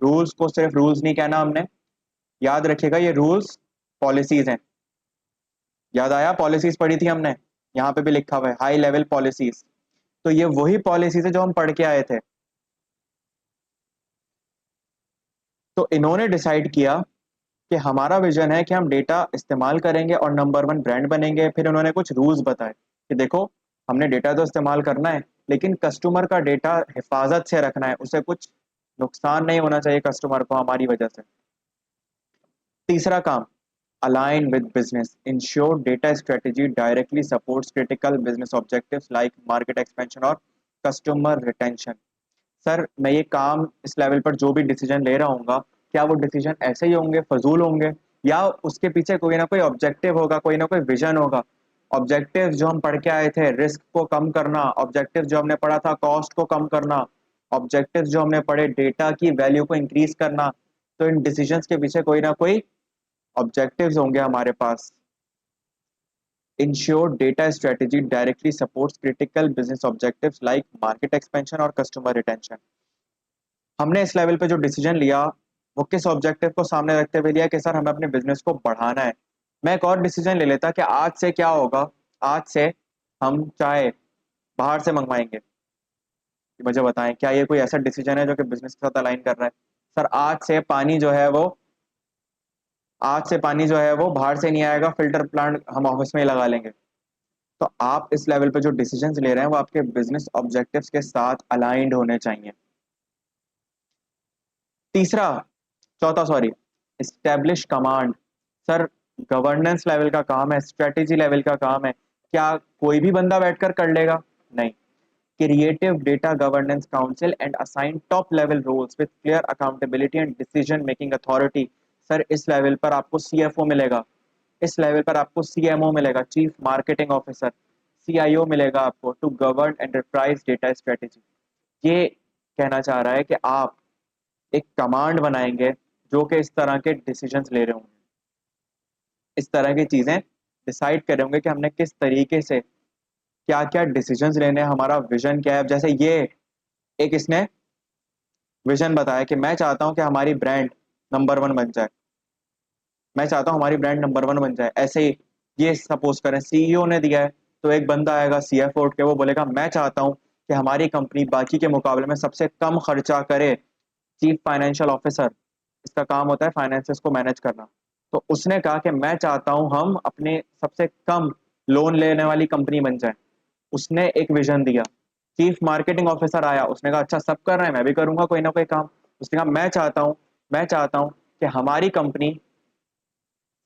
रूल्स को सिर्फ रूल्स नहीं कहना हमने, याद रखिएगा ये रूल्स पॉलिसीज हैं। याद आया, पॉलिसीज पढ़ी थी हमने, यहाँ पे भी लिखा हुआ है हाई लेवल पॉलिसीज। तो ये वही पॉलिसीज है जो हम पढ़ के आए थे। तो इन्होंने डिसाइड किया कि हमारा विजन है कि हम डेटा इस्तेमाल करेंगे और नंबर वन ब्रांड बनेंगे। फिर उन्होंने कुछ रूल्स बताए कि देखो, हमने डेटा तो इस्तेमाल करना है, लेकिन कस्टमर का डेटा हिफाजत से रखना है, उसे कुछ नुकसान नहीं होना चाहिए कस्टमर को हमारी वजह से। तीसरा काम, align with business, ensure data strategy directly supports critical business objectives like market expansion और customer retention। सर मैं ये काम इस लेवल पर जो भी डिसीजन ले रहा हूँ, क्या वो डिसीजन ऐसे ही होंगे, फजूल होंगे, या उसके पीछे कोई ना कोई ऑब्जेक्टिव होगा, कोई ना कोई विजन होगा। ऑब्जेक्टिव जो हम पढ़ के आए थे, रिस्क को कम करना, ऑब्जेक्टिव जो हमने पढ़ा था कॉस्ट को कम करना, ऑब्जेक्टिव जो हमने पढ़े डेटा की वैल्यू को इंक्रीज करना। तो इन डिसीजंस के पीछे कोई ना कोई ऑब्जेक्टिव्स होंगे हमारे पास। Ensure data strategy directly supports critical business objectives like market expansion और customer retention। हमने इस लेवल पे जो डिसीजन लिया, वो किस ऑब्जेक्टिव को सामने रखते हुए लिया कि सर हमें अपने बिजनेस को बढ़ाना है। मैं एक और डिसीजन ले लेता कि आज से क्या होगा, आज से हम चाय बाहर से मंगवाएंगे। मुझे बताएं, क्या ये कोई ऐसा डिसीजन है जो कि बिजनेस के साथ अलाइन कर रहा है? सर आज से पानी जो है वो बाहर से नहीं आएगा, फिल्टर प्लांट हम ऑफिस में ही लगा लेंगे। तो आप इस लेवल पे जो डिसीजंस ले रहे हैं वो आपके बिजनेस ऑब्जेक्टिव्स के साथ अलाइंड होने चाहिए। तीसरा, चौथा sorry, establish command. Sir governance level का काम है, स्ट्रेटेजी लेवल का काम है, क्या कोई भी बंदा बैठकर कर लेगा? नहीं। Creative data governance council and assign top level roles with clear accountability and decision making authority. Sir इस लेवल पर आपको सीएफओ मिलेगा, इस लेवल पर आपको सीएमओ मिलेगा, चीफ मार्केटिंग ऑफिसर, सीआईओ मिलेगा आपको, to govern enterprise data strategy. ये कहना चाह रहा है कि आप एक कमांड बनाएंगे जो कि इस तरह के डिसीजंस ले रहे होंगे, इस तरह की चीजें डिसाइड कर रहे होंगे कि हमने किस तरीके से क्या क्या डिसीजंस लेने हैं, हमारा विजन क्या है। जैसे ये एक इसने विजन बताया कि मैं चाहता हूं कि हमारी ब्रांड नंबर वन बन जाए, मैं चाहता हूं हमारी ब्रांड नंबर वन बन जाए। ऐसे ही ये सपोज करें सीईओ ने दिया है, तो एक बंदा आएगा सीएफओ उठ के वो बोलेगा मैं चाहता हूं कि हमारी कंपनी बाकी के मुकाबले में सबसे कम खर्चा करे। चीफ फाइनेंशियल ऑफिसर, इसका काम होता है फाइनेंसेस को मैनेज करना, तो उसने कहा कि मैं चाहता हूं हम अपने सबसे कम लोन लेने वाली कंपनी बन जाए। उसने एक विजन दिया। चीफ मार्केटिंग ऑफिसर आया, उसने कहा अच्छा सब कर रहे हैं मैं भी करूंगा कोई ना कोई काम। उसने कहा मैं चाहता हूं कि हमारी कंपनी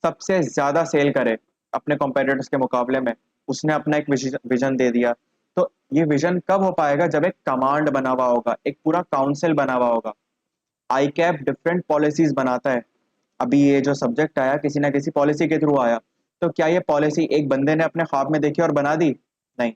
सबसे ज्यादा सेल करे अपने कॉम्पिटिटर्स के मुकाबले में। उसने अपना एक विजन दे दिया। तो ये विजन कब हो पाएगा? जब एक कमांड बना हुआ होगा, एक पूरा काउंसिल बना हुआ होगा। आई कैप डिफरेंट पॉलिसीज बनाता है। अभी ये जो सब्जेक्ट आया किसी ना किसी पॉलिसी के थ्रू आया, तो क्या ये पॉलिसी एक बंदे ने अपने ख्वाब में देखी और बना दी? नहीं।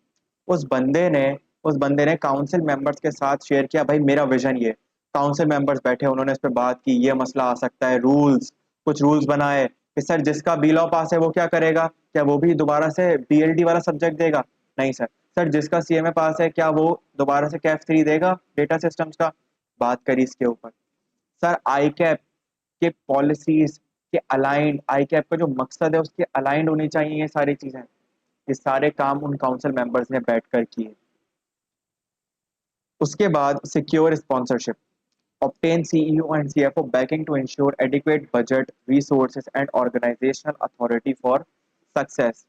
उस बंदे ने उस बंदे ने काउंसिल मेंबर्स के साथ शेयर किया, भाई मेरा विजन ये। काउंसिल मेंबर्स बैठे, उन्होंने इस पर बात की, ये मसला आ सकता है, रूल्स, कुछ रूल्स बनाए कि सर जिसका बी लॉ पास है वो क्या करेगा, क्या वो भी दोबारा से बीएलडी वाला सब्जेक्ट देगा? नहीं सर। सर जिसका सीएमए पास है क्या वो दोबारा से कैफ थ्री देगा डेटा सिस्टम्स का? बात करी इसके ऊपर। सर आई कैप के पॉलिसीज के अलाइंड, आई कैप का जो मकसद है उसके अलाइंड होनी चाहिए ये सारी चीजें। ये सारे काम उन काउंसिल मेंबर्स ने बैठकर किए। उसके बाद secure sponsorship, obtain CEO and CFO backing to ensure adequate budget, resources and organizational authority for success।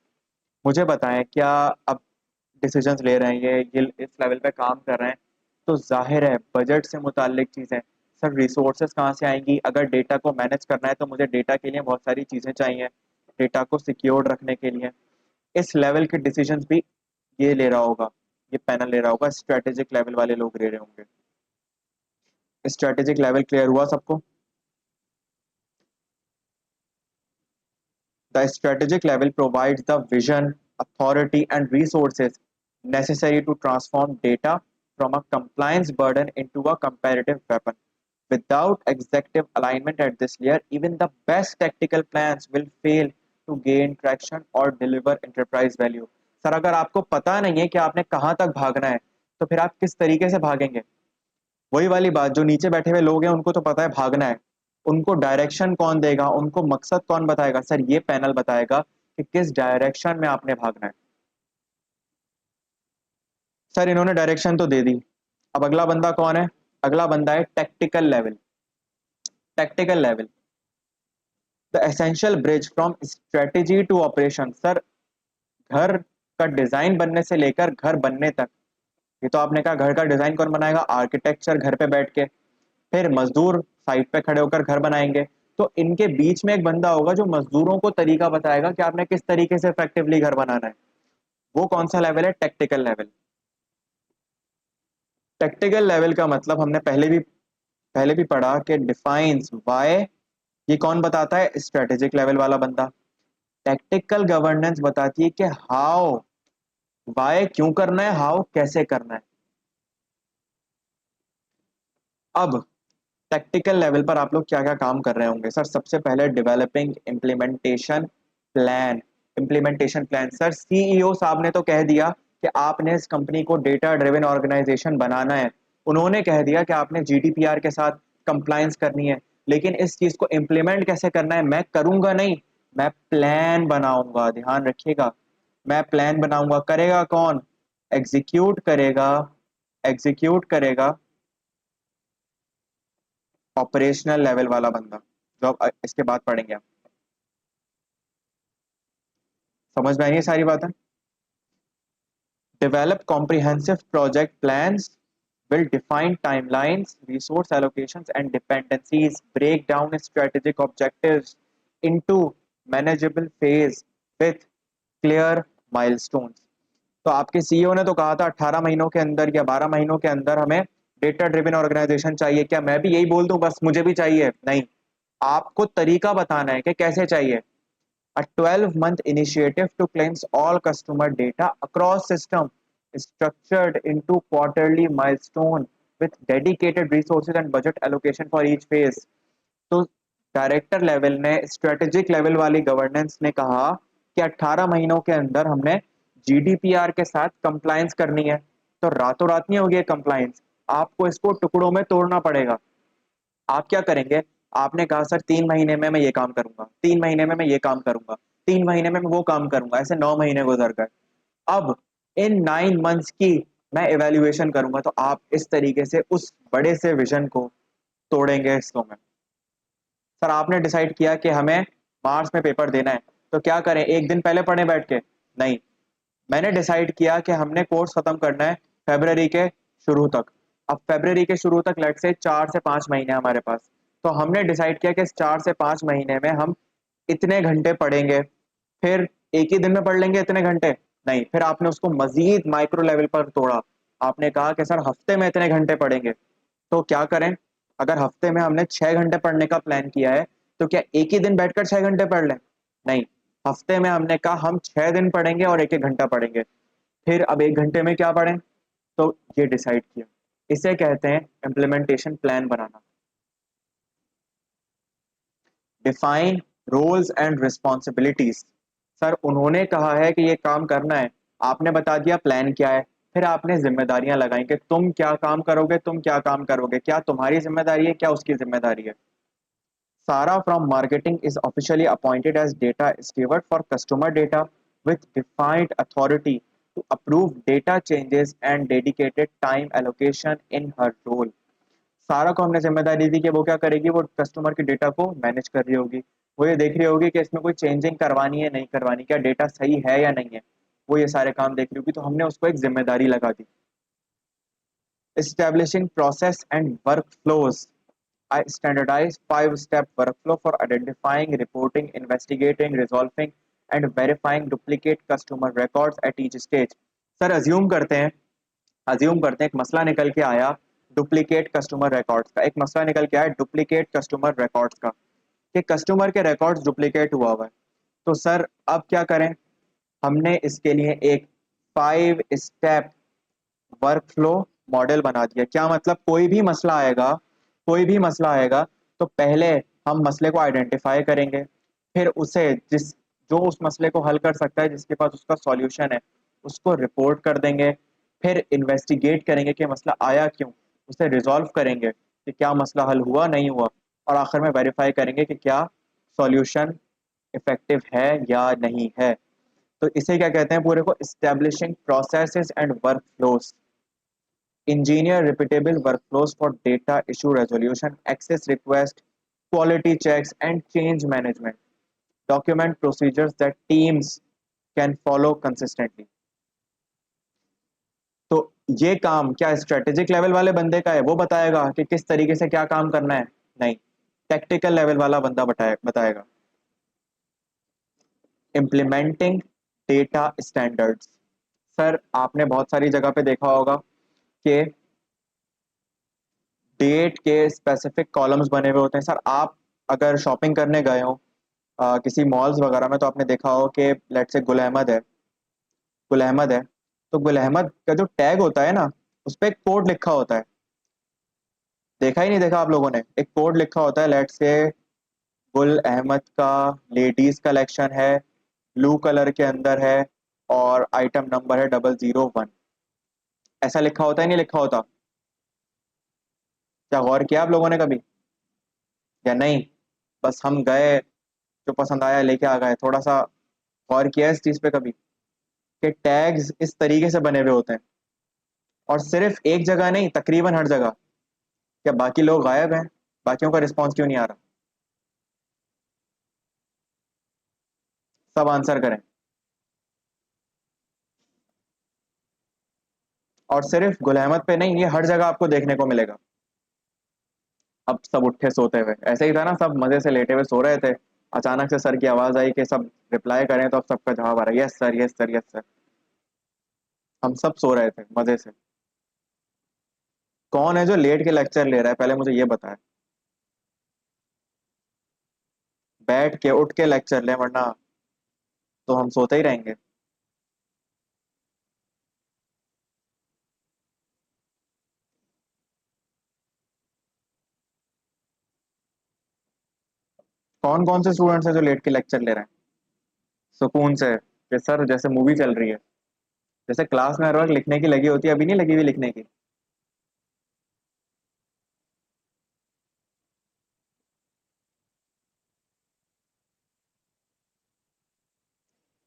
मुझे बताएं, क्या अब डिसीजंस ले रहे हैं ये इस लेवल पे काम कर रहे हैं, तो जाहिर है बजट से मुतालिक चीज़ें। सर रिसोर्सेज कहाँ से आएंगी? अगर डेटा को मैनेज करना है तो मुझे डेटा के लिए बहुत सारी चीज़ें चाहिए, डेटा को सिक्योर्ड रखने के लिए। इस लेवल के डिसीजंस भी ये ले रहा होगा, ये पैनल ले रहा होगा, स्ट्रेटेजिक लेवल वाले लोग ले रहे होंगे। स्ट्रेटेजिक लेवल क्लियर हुआ सबको? The strategic level provides the vision, authority, and resources necessary to transform data from a compliance burden into a comparative weapon. Without executive alignment at this layer, even the best tactical plans will fail to gain traction or deliver enterprise value। Sir अगर आपको पता नहीं है कि आपने कहाँ तक भागना है, तो फिर आप किस तरीके से भागेंगे? वही वाली बात, जो नीचे बैठे हुए लोग हैं उनको तो पता है भागना है, उनको डायरेक्शन कौन देगा, उनको मकसद कौन बताएगा? सर ये पैनल बताएगा कि किस डायरेक्शन में आपने भागना है। सर इन्होंने डायरेक्शन तो दे दी, अब अगला बंदा कौन है? अगला बंदा है tactical level. Tactical level, the essential bridge from strategy to operation. Sir घर का डिजाइन बनने से लेकर घर बनने तक, ये तो आपने कहा घर का डिजाइन कौन बनाएगा? आर्किटेक्चर घर पे बैठ के, फिर मजदूर साइट पे खड़े होकर घर बनाएंगे। तो इनके बीच में एक बंदा होगा जो मजदूरों को तरीका बताएगा कि आपने किस तरीके से इफेक्टिवली घर बनाना है। वो कौन सा लेवल है? Tactical level. टेक्टिकल लेवल का मतलब हमने पहले भी पढ़ा कि डिफाइंस व्हाई। ये कौन बताता है? स्ट्रेटेजिक लेवल वाला बंदा। टैक्टिकल गवर्नेंस बताती है कि हाउ, व्हाई क्यों करना है, हाउ कैसे करना है। अब टैक्टिकल लेवल पर आप लोग क्या क्या काम कर रहे होंगे? सर सबसे पहले developing implementation plan. Implementation plan, sir CEO साहब ने तो कह दिया कि आपने इस कंपनी को डेटा ड्रिवन ऑर्गेनाइजेशन बनाना है। उन्होंने कह दिया कि आपने जीडीपीआर के साथ कंप्लायंस करनी है। लेकिन इस चीज को इम्प्लीमेंट कैसे करना है? मैं करूंगा नहीं, मैं प्लान बनाऊंगा। ध्यान रखिएगा, मैं प्लान बनाऊंगा। करेगा कौन? एग्जीक्यूट करेगा, एग्जीक्यूट करेगा ऑपरेशनल लेवल वाला बंदा, जो अब इसके बाद पढ़ेंगे आप। समझ में आई है सारी बातें? Develop comprehensive project plans, will define timelines, resource allocations, and dependencies, break down strategic objectives into manageable phase with clear milestones। तो आपके सीईओ ने तो कहा था 18 महीनों के अंदर या 12 महीनों के अंदर हमें डेटा ड्रिवन ऑर्गेनाइजेशन चाहिए। क्या मैं भी यही बोल दूं बस मुझे भी चाहिए? नहीं, आपको तरीका बताना है कि कैसे चाहिए। A 12-month initiative to cleanse all customer data across system, structured into quarterly milestone with dedicated resources and budget allocation for each phase। तो डायरेक्टर लेवल ने, स्ट्रेटेजिक लेवल वाली गवर्नेंस ने कहा कि 18 महीनों के अंदर हमने जीडीपीआर के साथ कंप्लायंस करनी है। तो रातों रात नहीं होगी कंप्लायंस, आपको इसको टुकड़ों में तोड़ना पड़ेगा। आप क्या करेंगे? आपने कहा सर 3 महीने में मैं ये काम करूंगा, 3 महीने में मैं ये काम करूंगा, 3 महीने में मैं वो काम करूंगा, ऐसे 9 महीने गुजर गए। अब इन 9 मंथ्स की मैं इवेल्युएशन करूंगा। तो आप इस तरीके से उस बड़े से विजन को तोड़ेंगे हिस्सों में। सर आपने डिसाइड किया कि हमें मार्च में पेपर देना है, तो क्या करें? एक दिन पहले पढ़े बैठ के? नहीं, मैंने डिसाइड किया कि हमने कोर्स खत्म करना है फरवरी के शुरू तक। अब फरवरी के शुरू तक लेट से 4 से 5 महीने हमारे पास। तो हमने डिसाइड किया कि इस 4 से 5 महीने में हम इतने घंटे पढ़ेंगे। फिर एक ही दिन में पढ़ लेंगे इतने घंटे? नहीं, फिर आपने उसको मजीद माइक्रो लेवल पर तोड़ा। आपने कहा कि सर हफ्ते में इतने घंटे पढ़ेंगे। तो क्या करें? अगर हफ्ते में हमने 6 घंटे पढ़ने का प्लान किया है, तो क्या एक ही दिन बैठकर 6 घंटे पढ़ लें? नहीं, हफ्ते में हमने कहा हम 6 दिन पढ़ेंगे और एक एक घंटा पढ़ेंगे। फिर अब एक घंटे में क्या पढ़ें? तो ये डिसाइड किया। इसे कहते हैं इम्प्लीमेंटेशन प्लान बनाना। Define roles and responsibilities. Sir उन्होंने कहा है कि ये काम करना है, आपने बता दिया प्लान क्या है। फिर आपने जिम्मेदारियां लगाई कि तुम क्या काम करोगे, तुम क्या काम करोगे, क्या तुम्हारी जिम्मेदारी है, क्या उसकी जिम्मेदारी है। Sarah from marketing is officially appointed as data steward for customer data with defined authority to approve data changes and dedicated time allocation in her role। सारा को हमने जिम्मेदारी दी कि वो क्या करेगी? वो कस्टमर के डेटा को मैनेज कर रही होगी। वो ये देख रही होगी कि इसमें कोई चेंजिंग करवानी है नहीं करवानी, क्या डेटा सही है या नहीं है। वो ये सारे काम देख रही होगी, तो हमने उसको एक जिम्मेदारी लगा दी। Establishing process and workflows, I standardized 5-step workflow for identifying, reporting, investigating, resolving, and verifying duplicate customer records at each stage। Sir assume करते हैं एक मसला निकल के आया डुप्लीकेट कस्टमर रिकॉर्ड्स का। एक मसला निकल के आया डुप्लीकेट कस्टमर रिकॉर्ड्स का, कि कस्टमर के रिकॉर्ड्स डुप्लीकेट हुआ हुआ है। तो सर अब क्या करें? हमने इसके लिए एक 5 स्टेप वर्कफ्लो मॉडल बना दिया। क्या मतलब? कोई भी मसला आएगा तो पहले हम मसले को आइडेंटिफाई करेंगे, फिर उसे जो उस मसले को हल कर सकता है, जिसके पास उसका सॉल्यूशन है, उसको रिपोर्ट कर देंगे। फिर इन्वेस्टिगेट करेंगे कि मसला आया क्यों, उसे रिजॉल्व करेंगे कि क्या मसला हल हुआ नहीं हुआ, और आखिर में वेरीफाई करेंगे कि क्या सॉल्यूशन इफेक्टिव है या नहीं है। तो इसे क्या कहते हैं पूरे को, establishing processes and workflows, engineer repeatable workflows for data issue resolution, access request, quality checks and change management, document procedures that teams can follow consistently। तो ये काम क्या स्ट्रेटेजिक लेवल वाले बंदे का है, वो बताएगा कि किस तरीके से क्या काम करना है? नहीं, टेक्निकल लेवल वाला बंदा बताएगा। Implementing data standards. सर आपने बहुत सारी जगह पे देखा होगा कि डेट के स्पेसिफिक कॉलम्स बने हुए होते हैं। सर आप अगर शॉपिंग करने गए हो किसी मॉल्स वगैरह में, तो आपने देखा हो कि लेट्स से गुल अहमद है, तो गुल अहमद का जो टैग होता है ना, उस पर एक कोड लिखा होता है। देखा ही नहीं देखा आप लोगों ने? एक कोड लिखा होता है, लेट्स से गुल अहमद का लेडीज कलेक्शन है, ब्लू कलर के अंदर है, और आइटम नंबर है 001। ऐसा लिखा होता है नहीं लिखा होता? क्या गौर किया आप लोगों ने कभी या नहीं? बस हम गए, जो पसंद आया लेके आ गए, थोड़ा सा गौर किया इस चीज पे कभी कि टैग्स इस तरीके से बने हुए होते हैं? और सिर्फ एक जगह नहीं, तकरीबन हर जगह। क्या बाकी लोग गायब हैं? बाकियों का रिस्पॉन्स क्यों नहीं आ रहा? सब आंसर करें। और सिर्फ गुल अहमद पे नहीं, ये हर जगह आपको देखने को मिलेगा। अब सब उठे सोते हुए, ऐसे ही था ना, सब मजे से लेटे हुए सो रहे थे, अचानक से सर की आवाज आई कि सब रिप्लाई करें, तो अब सबका जवाब आ रहा है, yes sir, yes sir, yes sir. हम सब सो रहे थे मजे से। कौन है जो लेट के लेक्चर ले रहा है, पहले मुझे ये बताया। बैठ के उठ के लेक्चर ले, वरना तो हम सोते ही रहेंगे। कौन कौन से स्टूडेंट्स हैं जो लेट के लेक्चर ले रहे हैं? सुकून से, कि सर जैसे मूवी चल रही है, जैसे क्लास में हर वक्त लिखने की लगी होती है, अभी नहीं लगी हुई लिखने की?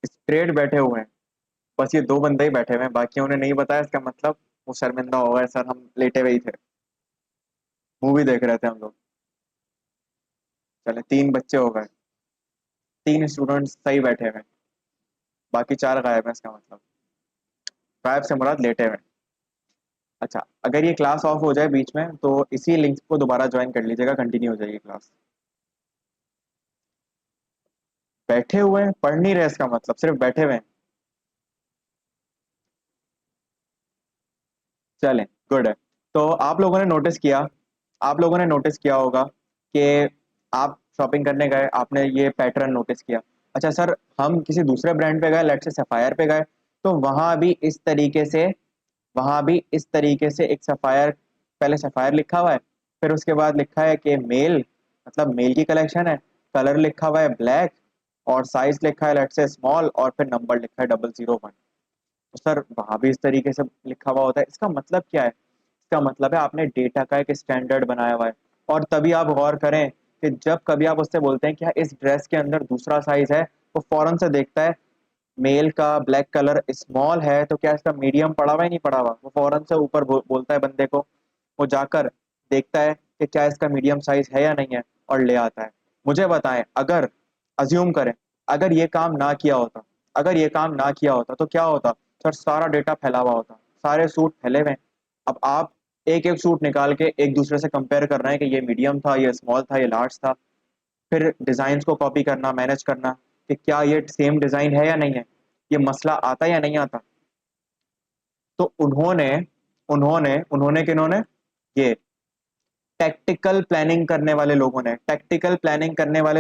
स्ट्रेट बैठे हुए हैं, बस ये दो बंदे ही बैठे हुए हैं, बाकियों ने नहीं बताया, इसका मतलब वो शर्मिंदा हो गए, सर हम लेटे हुए ही थे, मूवी देख रहे थे हम लोग। चले तीन बच्चे हो गए, तीन स्टूडेंट्स सही बैठे हुए हैं, बाकी चार गायब हैं, इसका मतलब गायब से मुराद लेटे हुए हैं। अच्छा, अगर ये क्लास ऑफ हो जाए बीच में, तो इसी लिंक को दोबारा ज्वाइन कर लीजिएगा, कंटिन्यू हो जाएगी क्लास। बैठे हुए हैं, पढ़ नहीं रहे, इसका मतलब सिर्फ बैठे हुए हैं। चलें, गुड है। तो आप लोगों ने नोटिस किया होगा कि आप शॉपिंग करने गए, आपने ये पैटर्न नोटिस किया। अच्छा सर, हम किसी दूसरे ब्रांड पे गए, लेट्स से सफायर पे गए, तो वहां भी इस तरीके से एक सफायर, पहले सफायर लिखा हुआ है, फिर उसके बाद लिखा है कि मेल, मतलब मेल की कलेक्शन है, कलर लिखा हुआ है ब्लैक, और साइज लिखा है लेट्स से स्मॉल, और फिर नंबर लिखा है 001। तो सर वहां भी इस तरीके से लिखा हुआ होता है, इसका मतलब क्या है? इसका मतलब है आपने डेटा का एक स्टैंडर्ड बनाया हुआ है। और तभी आप गौर करें कि जब कभी आप उससे बोलते हैं कि हाँ इस ड्रेस के अंदर दूसरा साइज है, वो फौरन से देखता है मेल का ब्लैक कलर स्मॉल है, तो क्या इसका मीडियम पड़ा हुआ है नहीं पड़ा हुआ, वो फौरन से ऊपर बोलता है बंदे को, वो जाकर देखता है कि क्या इसका मीडियम साइज है या नहीं है, और ले आता है। मुझे बताएं, अगर अज्यूम करें, अगर ये काम ना किया होता, अगर ये काम ना किया होता तो क्या होता? सर सारा डेटा फैला हुआ होता, सारे सूट फैले हुए हैं। अब आप एक एक सूट निकाल के एक दूसरे से कंपेयर कर रहे हैं कि ये मीडियम था, ये स्मॉल था, ये लार्ज था, फिर डिजाइन को कॉपी करना, मैनेज करना कि क्या ये सेम डिजाइन है या नहीं है, ये मसला आता या नहीं आता। तो उन्होंने उन्होंने उन्होंने किन्होंने, ये टेक्टिकल प्लानिंग करने वाले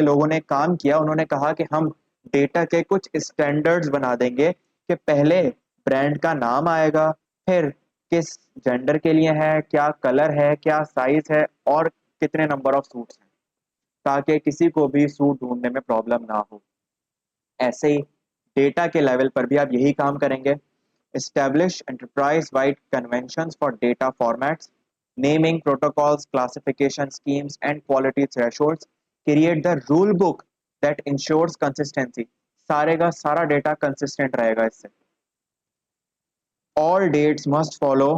लोगों ने काम किया। उन्होंने कहा कि हम डेटा के कुछ स्टैंडर्ड्स बना देंगे कि पहले ब्रांड का नाम आएगा, फिर किस जेंडर के लिए है, क्या कलर है, क्या साइज है, और कितने नंबर ऑफ सूट्स हैं, ताकि किसी को भी सूट ढूंढने में प्रॉब्लम ना हो। ऐसे ही डेटा के लेवल पर भी आप यही काम करेंगे। Establish enterprise wide conventions for data formats, Naming protocols, classification schemes, and quality thresholds create the rule book that ensures consistency. सारे का सारा डेटा कंसिस्टेंट रहेगा इससे. All dates must follow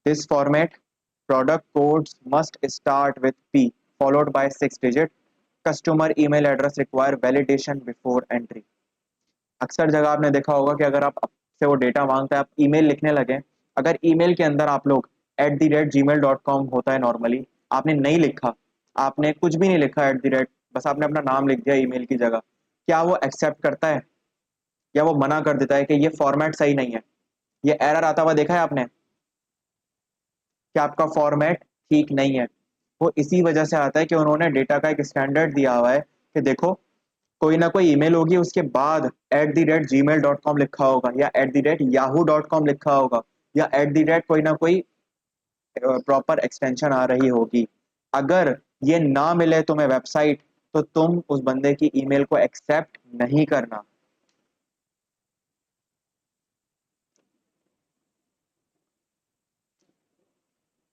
this format. Product codes must start with P followed by 6 digit. Customer email address require validation before entry. अक्सर जगह आपने देखा होगा कि अगर आप से वो डेटा मांगता है, आप ईमेल लिखने लगे, अगर ईमेल के अंदर आप लोग @gmail.com होता है नॉर्मली, आपने नहीं लिखा, आपने कुछ भी नहीं लिखा बस आपने अपना नाम लिख दिया ईमेल की जगह, क्या वो एक्सेप्ट करता है या वो मना कर देता है कि ये फॉर्मेट सही नहीं है? ये एरर आता हुआ देखा है आपने कि आपका फॉर्मेट ठीक नहीं है? वो इसी वजह से आता है कि उन्होंने डेटा का एक स्टैंडर्ड दिया हुआ है कि देखो, कोई ना कोई ईमेल होगी उसके बाद @gmail.com लिखा होगा या @yahoo.com लिखा होगा या कोई ना कोई प्रॉपर एक्सटेंशन आ रही होगी. अगर ये ना मिले तुम्हें वेबसाइट, तो तुम उस बंदे की ईमेल को एक्सेप्ट नहीं करना.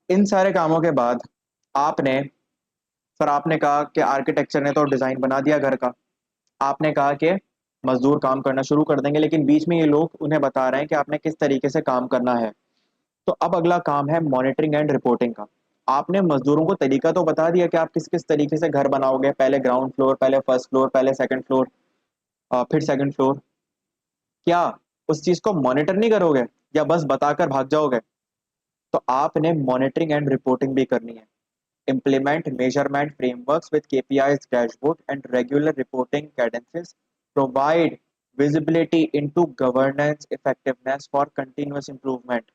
इन सारे कामों के बाद आपने सर आपने कहा कि आर्किटेक्चर ने तो डिजाइन बना दिया घर का, आपने कहा कि मजदूर काम करना शुरू कर देंगे, लेकिन बीच में ये लोग उन्हें बता रहे हैं कि आपने किस तरीके से काम करना है. तो अब अगला काम है मॉनिटरिंग एंड रिपोर्टिंग का. आपने मजदूरों को तरीका तो बता दिया कि आप किस किस तरीके से घर बनाओगे, पहले ग्राउंड फ्लोर, पहले फर्स्ट फ्लोर, पहले सेकंड फ्लोर, फिर सेकंड फ्लोर. क्या उस चीज को मॉनिटर नहीं करोगे या बस बताकर भाग जाओगे? तो आपने मॉनिटरिंग एंड रिपोर्टिंग भी करनी है. Implement measurement frameworks with KPIs dashboard and regular reporting cadences. Provide visibility into governance effectiveness for continuous improvement.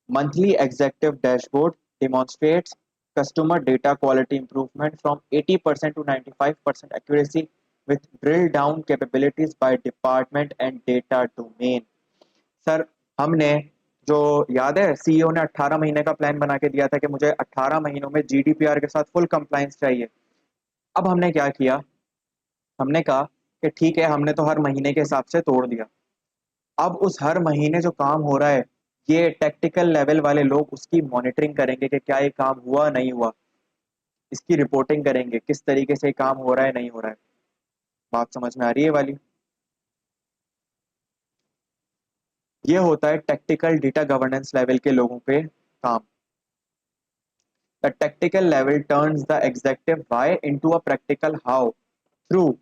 Monthly executive dashboard demonstrates customer data quality improvement from 80% to 95% accuracy with drill down capabilities by department and data domain. Sir हमने जो याद है सीईओ ने 18 महीने का प्लान बना के दिया था कि मुझे 18 महीनों में जीडीपीआर के साथ फुल कंप्लायंस चाहिए. अब हमने क्या किया? हमने कहा कि ठीक है, हमने तो हर महीने के हिसाब से तोड़ दिया. अब उस हर महीने जो काम हो रहा है, ये टेक्निकल लेवल वाले लोग उसकी मॉनिटरिंग करेंगे कि क्या ये काम हुआ नहीं हुआ, इसकी रिपोर्टिंग करेंगे किस तरीके से काम हो रहा है नहीं हो रहा है. बात समझ में आ रही है वाली? ये होता है टेक्निकल डेटा गवर्नेंस लेवल के लोगों के काम. The tactical level turns the executive why into a practical how through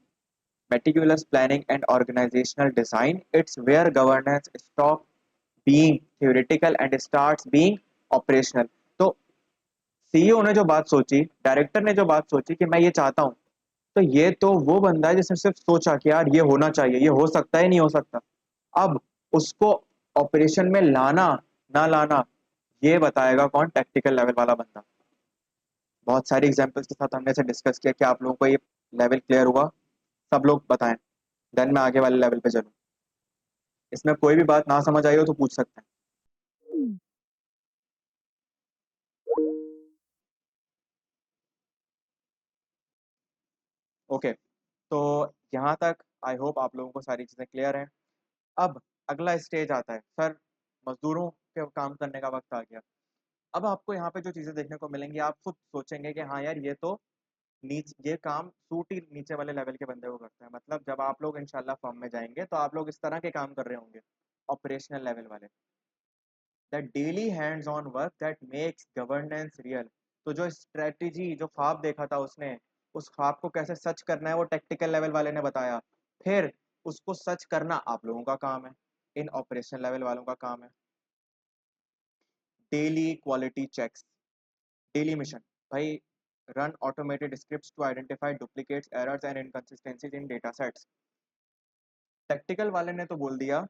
meticulous planning and organizational design. It's where governance stops being theoretical and starts being operational. तो सीईओ ने जो बात सोची, डायरेक्टर ने जो बात सोची कि मैं ये चाहता हूँ, तो ये तो वो बंदा है जिसने सिर्फ सोचा कि यार ये होना चाहिए, ये हो सकता है नहीं हो सकता. अब उसको ऑपरेशन में लाना ना लाना, ये बताएगा कौन? टेक्निकल लेवल वाला बंदा. बहुत सारी एग्जांपल्स के साथ हमने इसे डिस्कस किया कि आप लोगों को ये लेवल क्लियर हुआ? सब लोग बताएं, देन मैं आगे वाले लेवल पे चलूं. इसमें कोई भी बात ना समझ आई हो तो पूछ सकते हैं. ओके, तो यहाँ तक आई होप आप लोगों को सारी चीज़ें क्लियर हैं. अब अगला स्टेज आता है, सर मजदूरों के काम करने का वक्त आ गया. अब आपको यहाँ पे जो चीज़ें देखने को मिलेंगी, आप खुद सोचेंगे कि हाँ यार, ये तो नीचे ये काम सूट ही नीचे वाले लेवल के बंदे को करता है. मतलब जब आप लोग इंशाल्लाह फॉर्म में जाएंगे तो आप लोग इस तरह के काम कर रहे होंगे, ऑपरेशनल लेवल वाले. The daily hands on work that makes governance real. तो जो स्ट्रेटजी, जो ख्वाब देखा था उसने, उस ख्वाब को कैसे सच करना है वो टेक्निकल लेवल वाले ने बताया. फिर उसको सच करना आप लोगों का काम है, इन ऑपरेशनल लेवल वालों का काम है. Daily quality checks, daily mission. भाई, run automated scripts to identify duplicates, errors and inconsistencies in data sets. Technical वाले ने तो बोल दिया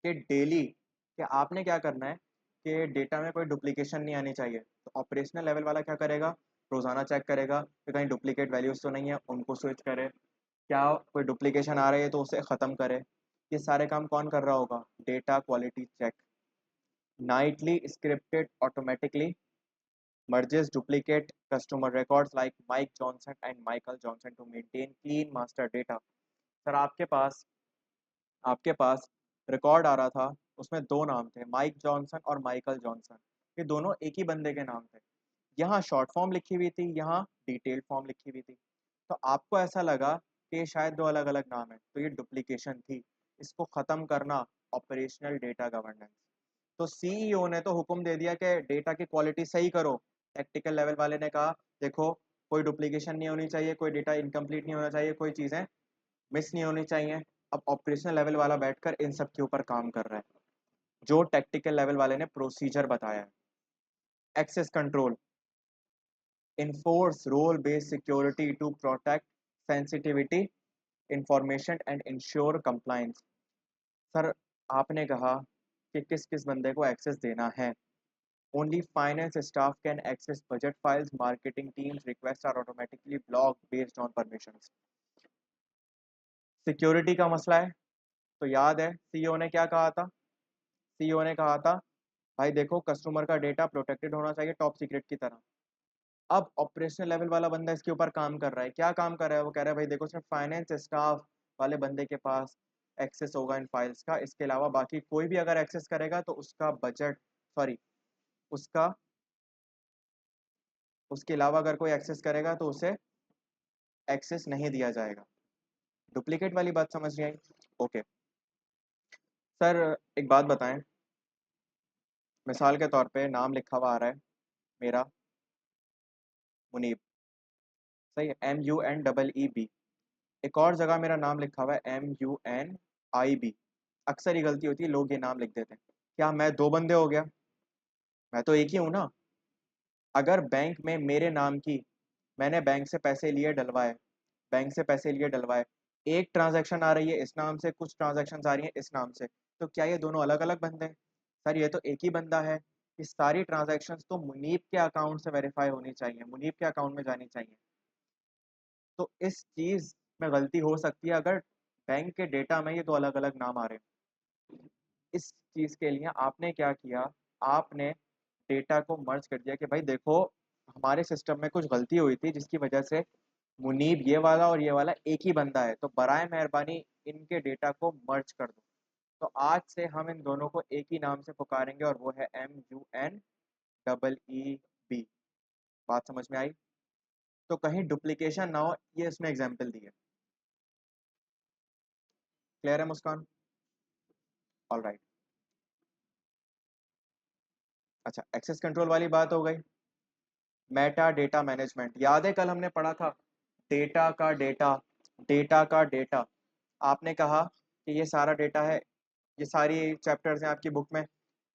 कि डेली, कि आपने क्या करना है कि डेटा में कोई डुप्लीकेशन नहीं आनी चाहिए. तो ऑपरेशनल लेवल वाला क्या करेगा? रोजाना चेक करेगा कि कहीं डुप्लीकेट वैल्यूज तो नहीं है, उनको स्विच करे. क्या कोई डुप्लीकेशन आ रही है तो उसे खत्म करे. ये सारे काम कौन कर रहा होगा? Data quality check. Nightly scripted automatically merges duplicate customer records like Mike Johnson and Michael Johnson to maintain clean master data. Sir आपके पास रिकॉर्ड आ रहा था, उसमें दो नाम थे, माइक जॉनसन और माइकल जॉनसन. ये दोनों एक ही बंदे के नाम थे। यहाँ शॉर्ट फॉर्म लिखी हुई थी, यहाँ डिटेल्ड फॉर्म लिखी हुई थी। तो आपको ऐसा लगा कि ये शायद दो अलग अलग नाम है, तो ये डुप्लीकेशन थी। इसको खत्म करना ऑपरेशनल डेटा गवर्नेंस। तो सीईओ ने तो हुक्म दे दिया कि डेटा की क्वालिटी सही करो। टेक्निकल लेवल वाले ने कहा देखो कोई डुप्लीकेशन नहीं होनी चाहिए, कोई डेटा इनकम्प्लीट नहीं होना चाहिए, कोई चीज़ें मिस नहीं होनी चाहिए। अब ऑपरेशनल लेवल वाला बैठकर इन सब के ऊपर काम कर रहा है, जो टेक्निकल लेवल वाले ने प्रोसीजर बताया है। Access control, enforce role-based security to protect sensitivity information and ensure compliance। Sir आपने कहा कि किस किस बंदे को एक्सेस देना है। Only finance staff can access budget files, marketing teams request are automatically block based on permissions. Security का मसला है, तो याद है सीईओ ने क्या कहा था? सीईओ ने कहा था भाई देखो कस्टमर का डेटा प्रोटेक्टेड होना चाहिए टॉप सीक्रेट की तरह। अब ऑपरेशनल लेवल वाला बंदा इसके ऊपर काम कर रहा है। क्या काम कर रहा है? वो कह रहा है भाई देखो सिर्फ फाइनेंस स्टाफ वाले बंदे के पास एक्सेस होगा इन फाइल्स का, इसके अलावा बाकी कोई भी अगर एक्सेस करेगा तो उसका बजट, सॉरी, उसका, उसके अलावा अगर कोई एक्सेस करेगा तो उसे एक्सेस नहीं दिया जाएगा। डुप्लीकेट वाली बात समझ नहीं आई? ओके सर, एक बात बताएं, मिसाल के तौर पे नाम लिखा हुआ आ रहा है मेरा मुनीब, सही है, MUNEEB। एक और जगह मेरा नाम लिखा हुआ है MUNIB। अक्सर ही गलती होती है, लोग ये नाम लिख देते हैं। क्या मैं दो बंदे हो गया? मैं तो एक ही हूं ना। अगर बैंक में मेरे नाम की, मैंने बैंक से पैसे लिए डलवाए, बैंक से पैसे लिए डलवाए, एक ट्रांजैक्शन आ रही है इस नाम से, कुछ ट्रांजैक्शंस आ रही हैं इस नाम से, तो क्या ये दोनों अलग अलग बंदे हैं? सर ये तो एक ही बंदा है। ये सारी ट्रांजैक्शंस तो मुनीब के अकाउंट से वेरीफाई होनी चाहिए, मुनीब के अकाउंट में जानी चाहिए। तो इस चीज में गलती हो सकती है अगर बैंक के डेटा में ये दो अलग अलग नाम आ रहे हैं। इस चीज के लिए आपने क्या किया? आपने डेटा को मर्ज कर दिया कि भाई देखो हमारे सिस्टम में कुछ गलती हुई थी जिसकी वजह से मुनीब ये वाला और ये वाला एक ही बंदा है, तो बराए मेहरबानी इनके डेटा को मर्ज कर दो। तो आज से हम इन दोनों को एक ही नाम से पुकारेंगे और वो है MUNEEB। बात समझ में आई? तो कहीं डुप्लीकेशन ना हो, ये इसमें एग्जाम्पल दी है। क्लियर है मुस्कान? All right. अच्छा, एक्सेस कंट्रोल वाली बात हो गई। मेटा डेटा मैनेजमेंट, याद है कल हमने पढ़ा था डेटा का डेटा, डेटा का डेटा। आपने कहा कि ये सारा डेटा है, ये सारी चैप्टर्स हैं आपकी बुक में,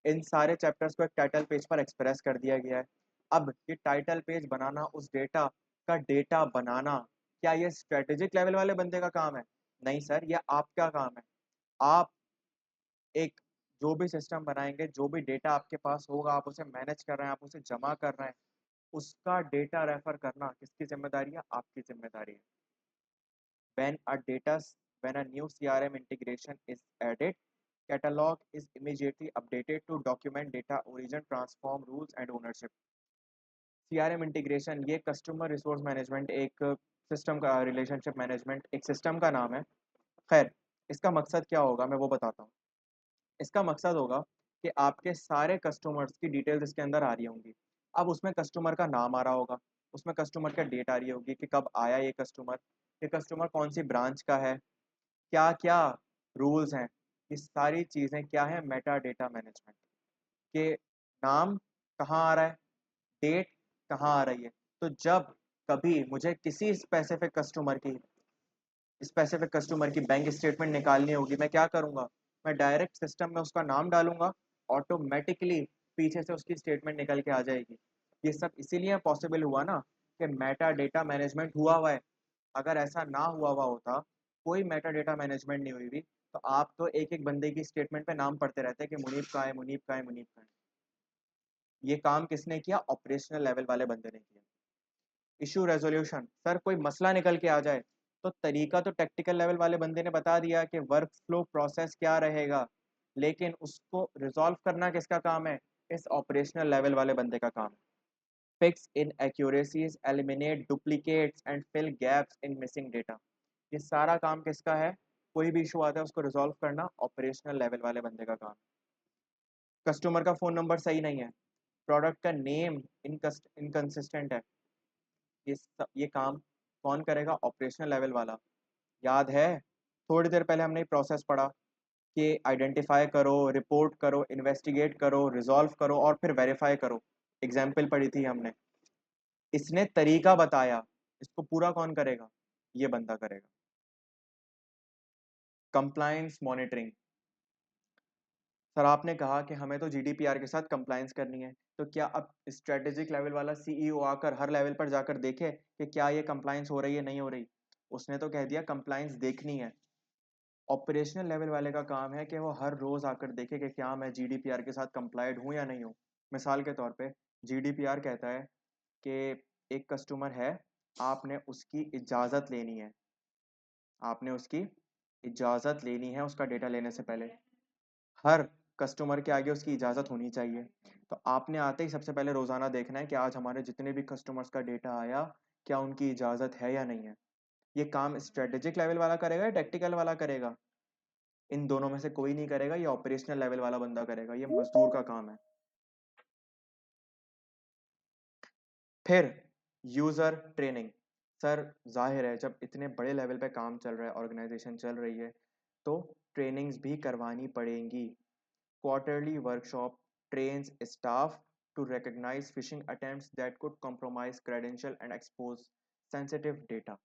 इन सारे चैप्टर्स को एक टाइटल पेज पर एक्सप्रेस कर दिया गया है। अब ये टाइटल पेज बनाना, उस डेटा का डेटा बनाना, क्या ये स्ट्रेटेजिक लेवल वाले बंदे का काम है? नहीं सर, ये आपका काम है। आप एक, जो भी सिस्टम बनाएंगे, जो भी डेटा आपके पास होगा, आप उसे मैनेज कर रहे हैं, आप उसे जमा कर रहे हैं, उसका डेटा रेफर करना किसकी जिम्मेदारी है? आपकी जिम्मेदारी है। when a data when a new CRM integration is added, catalog is immediately updated to document data origin, transform rules and ownership। CRM integration ये कस्टमर रिसोर्स मैनेजमेंट, एक सिस्टम का रिलेशनशिप मैनेजमेंट, एक सिस्टम का नाम है। खैर, इसका मकसद क्या होगा मैं वो बताता हूँ। इसका मकसद होगा कि आपके सारे कस्टमर्स की डिटेल्स इसके अंदर आ रही होंगी। अब उसमें कस्टमर का नाम आ रहा होगा, उसमें कस्टमर का डेट आ रही होगी कि कब आया ये कस्टमर कौन सी ब्रांच का है, क्या क्या रूल्स हैं। ये सारी चीज़ें क्या है? मेटा डेटा मैनेजमेंट के, नाम कहाँ आ रहा है, डेट कहाँ आ रही है। तो जब कभी मुझे किसी स्पेसिफिक कस्टमर की बैंक स्टेटमेंट निकालनी होगी, मैं क्या करूँगा? मैं डायरेक्ट सिस्टम में उसका नाम डालूंगा, ऑटोमेटिकली पीछे से उसकी स्टेटमेंट निकल के आ जाएगी। ये सब इसीलिए पॉसिबल हुआ ना कि मेटा डेटा मैनेजमेंट हुआ हुआ है। अगर ऐसा ना हुआ हुआ होता, कोई मेटा डेटा मैनेजमेंट नहीं हुई हुई, तो आप तो एक एक बंदे की स्टेटमेंट पे नाम पढ़ते रहते कि मुनीब का है, मुनीब का है, मुनीब का है। ये काम किसने किया? ऑपरेशनल लेवल वाले बंदे ने किया। इशू रेजोल्यूशन, सर कोई मसला निकल के आ जाए तो तरीका तो टेक्निकल लेवल वाले बंदे ने बता दिया कि वर्क फ्लो प्रोसेस क्या रहेगा, लेकिन उसको रिजॉल्व करना किसका काम है? इस ऑपरेशनल लेवल वाले बंदे का काम है। Fix inaccuracies, eliminate duplicates and fill gaps in missing data. ये सारा काम किसका है? कोई भी इशू आता है उसको रिजॉल्व करना ऑपरेशनल लेवल वाले बंदे का काम। कस्टमर का फोन नंबर सही नहीं है, प्रोडक्ट का नेम इनकंसिस्टेंट है। ये काम कौन करेगा? ऑपरेशनल लेवल वाला। याद है थोड़ी देर पहले हमने प्रोसेस पढ़ा कि आइडेंटिफाई करो, रिपोर्ट करो, इन्वेस्टिगेट करो, रिजॉल्व करो और फिर वेरीफाई करो। एग्जाम्पल पढ़ी थी हमने। इसने तरीका बताया, इसको पूरा कौन करेगा? ये बंदा करेगा। Compliance monitoring. सर आपने कहा कि हमें तो जीडीपीआर के साथ कंप्लायंस करनी है, तो क्या अब स्ट्रेटेजिक लेवल वाला सीईओ आकर हर लेवल पर जाकर देखे कि क्या ये कंप्लायंस हो रही है नहीं हो रही? उसने तो कह दिया कंप्लायंस देखनी है। ऑपरेशनल लेवल वाले का काम है कि वो हर रोज आकर देखे कि क्या मैं जीडीपीआर के साथ कंप्लाइड हूँ या नहीं हूँ। मिसाल के तौर पे जीडीपीआर कहता है कि एक कस्टमर है, आपने उसकी इजाजत लेनी है, आपने उसकी इजाजत लेनी है उसका डेटा लेने से पहले। हर कस्टमर के आगे उसकी इजाजत होनी चाहिए। तो आपने आते ही सबसे पहले रोजाना देखना है कि आज हमारे जितने भी कस्टमर्स का डेटा आया, क्या उनकी इजाजत है या नहीं है। ये काम स्ट्रेटेजिक लेवल वाला करेगा या टेक्टिकल वाला करेगा? इन दोनों में से कोई नहीं करेगा, ये ऑपरेशनल लेवल वाला बंदा करेगा, ये मजदूर का काम है। फिर यूजर ट्रेनिंग। सर जाहिर है जब इतने बड़े लेवल पे काम चल रहा है, ऑर्गेनाइजेशन चल रही है, तो ट्रेनिंग्स भी करवानी पड़ेंगी। Quarterly workshop trains staff to recognize phishing attempts that could compromise credential and expose sensitive data।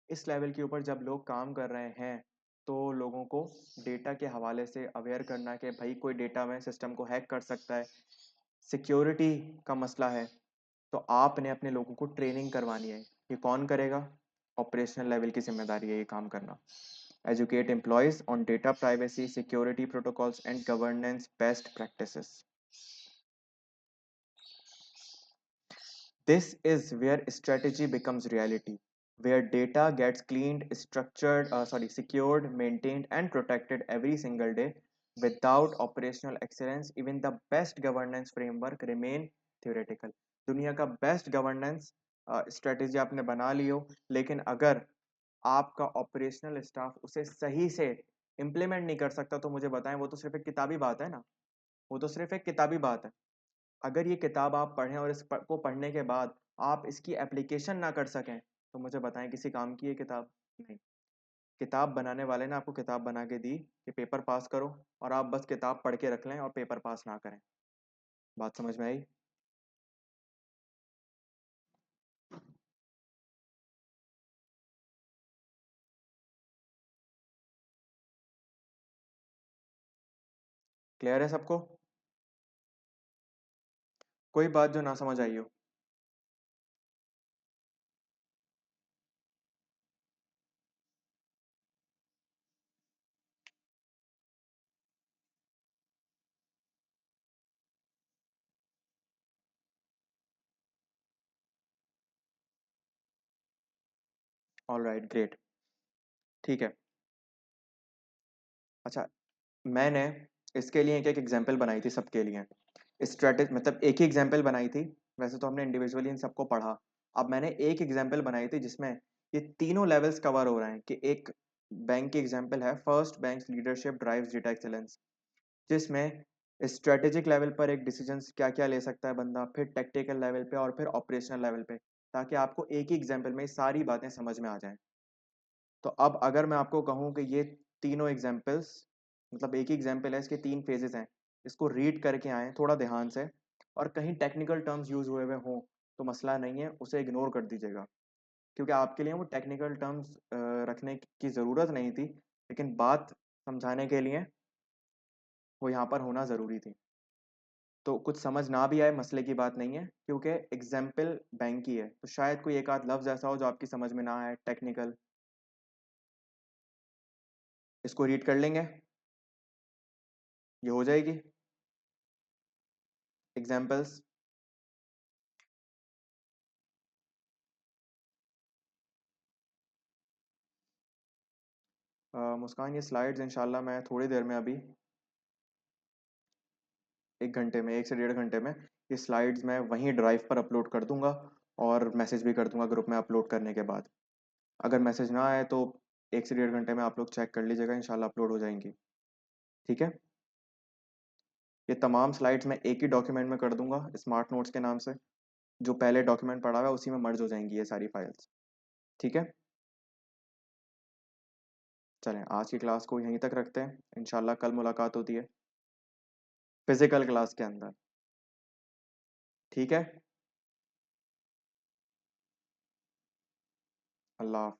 इस लेवल के ऊपर जब लोग काम कर रहे हैं तो लोगों को डेटा के हवाले से अवेयर करना कि भाई कोई डेटा में सिस्टम को हैक कर सकता है, सिक्योरिटी का मसला है, तो आपने अपने लोगों को ट्रेनिंग करवानी है। ये कौन करेगा? ऑपरेशनल लेवल की जिम्मेदारी है ये काम करना। Educate employees on data privacy, security protocols and governance best practices. This is where strategy becomes reality, where data gets cleaned, secured, maintained, and protected every single day. Without operational excellence, even the best governance framework remain theoretical। दुनिया का बेस्ट गवर्नेंस स्ट्रेटेजी आपने बना ली हो, लेकिन अगर आपका ऑपरेशनल स्टाफ उसे सही से इम्प्लीमेंट नहीं कर सकता, तो मुझे बताएं, वो तो सिर्फ एक किताबी बात है ना। वो तो सिर्फ एक किताबी बात है। अगर ये किताब आप पढ़ें और को पढ़ने के बाद आप इसकी एप्लीकेशन ना कर सकें, तो मुझे बताएं किसी काम की ये किताब? नहीं। किताब बनाने वाले ने आपको किताब बना के दी कि पेपर पास करो, और आप बस किताब पढ़ के रख लें और पेपर पास ना करें। बात समझ में आई? क्लियर है सबको? कोई बात जो ना समझ आई हो? All right, great. ठीक है। अच्छा, मैंने इसके लिए एक एक एग्जाम्पल बनाई थी सबके लिए। स्ट्रेटेजी मतलब एक ही एग्जाम्पल बनाई थी, वैसे तो हमने इंडिविजुअली इन सबको पढ़ा। अब मैंने एक एग्जाम्पल बनाई थी जिसमें ये तीनों लेवल्स कवर हो रहे हैं। कि एक बैंक की एग्जाम्पल है, first bank leadership drives data excellence, जिसमें स्ट्रेटेजिक लेवल पर एक डिसीजन क्या क्या ले सकता है बंदा, फिर टेक्टिकल लेवल पे और फिर ऑपरेशनल लेवल पे, ताकि आपको एक ही एग्जाम्पल में ये सारी बातें समझ में आ जाएं। तो अब अगर मैं आपको कहूँ कि ये तीनों एग्जाम्पल्स, मतलब एक ही एग्जाम्पल है, इसके तीन फेजेस हैं, इसको रीड करके आए थोड़ा ध्यान से, और कहीं टेक्निकल टर्म्स यूज हुए हुए हों तो मसला नहीं है, उसे इग्नोर कर दीजिएगा। क्योंकि आपके लिए वो टेक्निकल टर्म्स रखने की ज़रूरत नहीं थी, लेकिन बात समझाने के लिए वो यहाँ पर होना ज़रूरी थी। तो कुछ समझ ना भी आए मसले की बात नहीं है, क्योंकि एग्जाम्पल बैंक की है, तो शायद कोई एक आध लफ्ज़ ऐसा हो जो आपकी समझ में ना आए टेक्निकल। इसको रीड कर लेंगे, ये हो जाएगी एग्जाम्पल्स। मुस्कान, ये स्लाइड्स इंशाल्लाह मैं थोड़ी देर में, अभी 1 घंटे में, 1 से 1.5 घंटे में ये स्लाइड्स मैं वहीं ड्राइव पर अपलोड कर दूंगा, और मैसेज भी कर दूंगा ग्रुप में अपलोड करने के बाद। अगर मैसेज ना आए तो 1 से 1.5 घंटे में आप लोग चेक कर लीजिएगा, इंशाल्लाह अपलोड हो जाएंगी। ठीक है। ये तमाम स्लाइड्स मैं एक ही डॉक्यूमेंट में कर दूंगा स्मार्ट नोट्स के नाम से। जो पहले डॉक्यूमेंट पड़ा हुआ है उसी में मर्ज हो जाएंगी ये सारी फाइल्स। ठीक है। चलें आज की क्लास को यहीं तक रखते हैं, इंशाल्लाह कल मुलाकात होती है फिजिकल क्लास के अंदर। ठीक है। अल्लाह हाफ़िज़।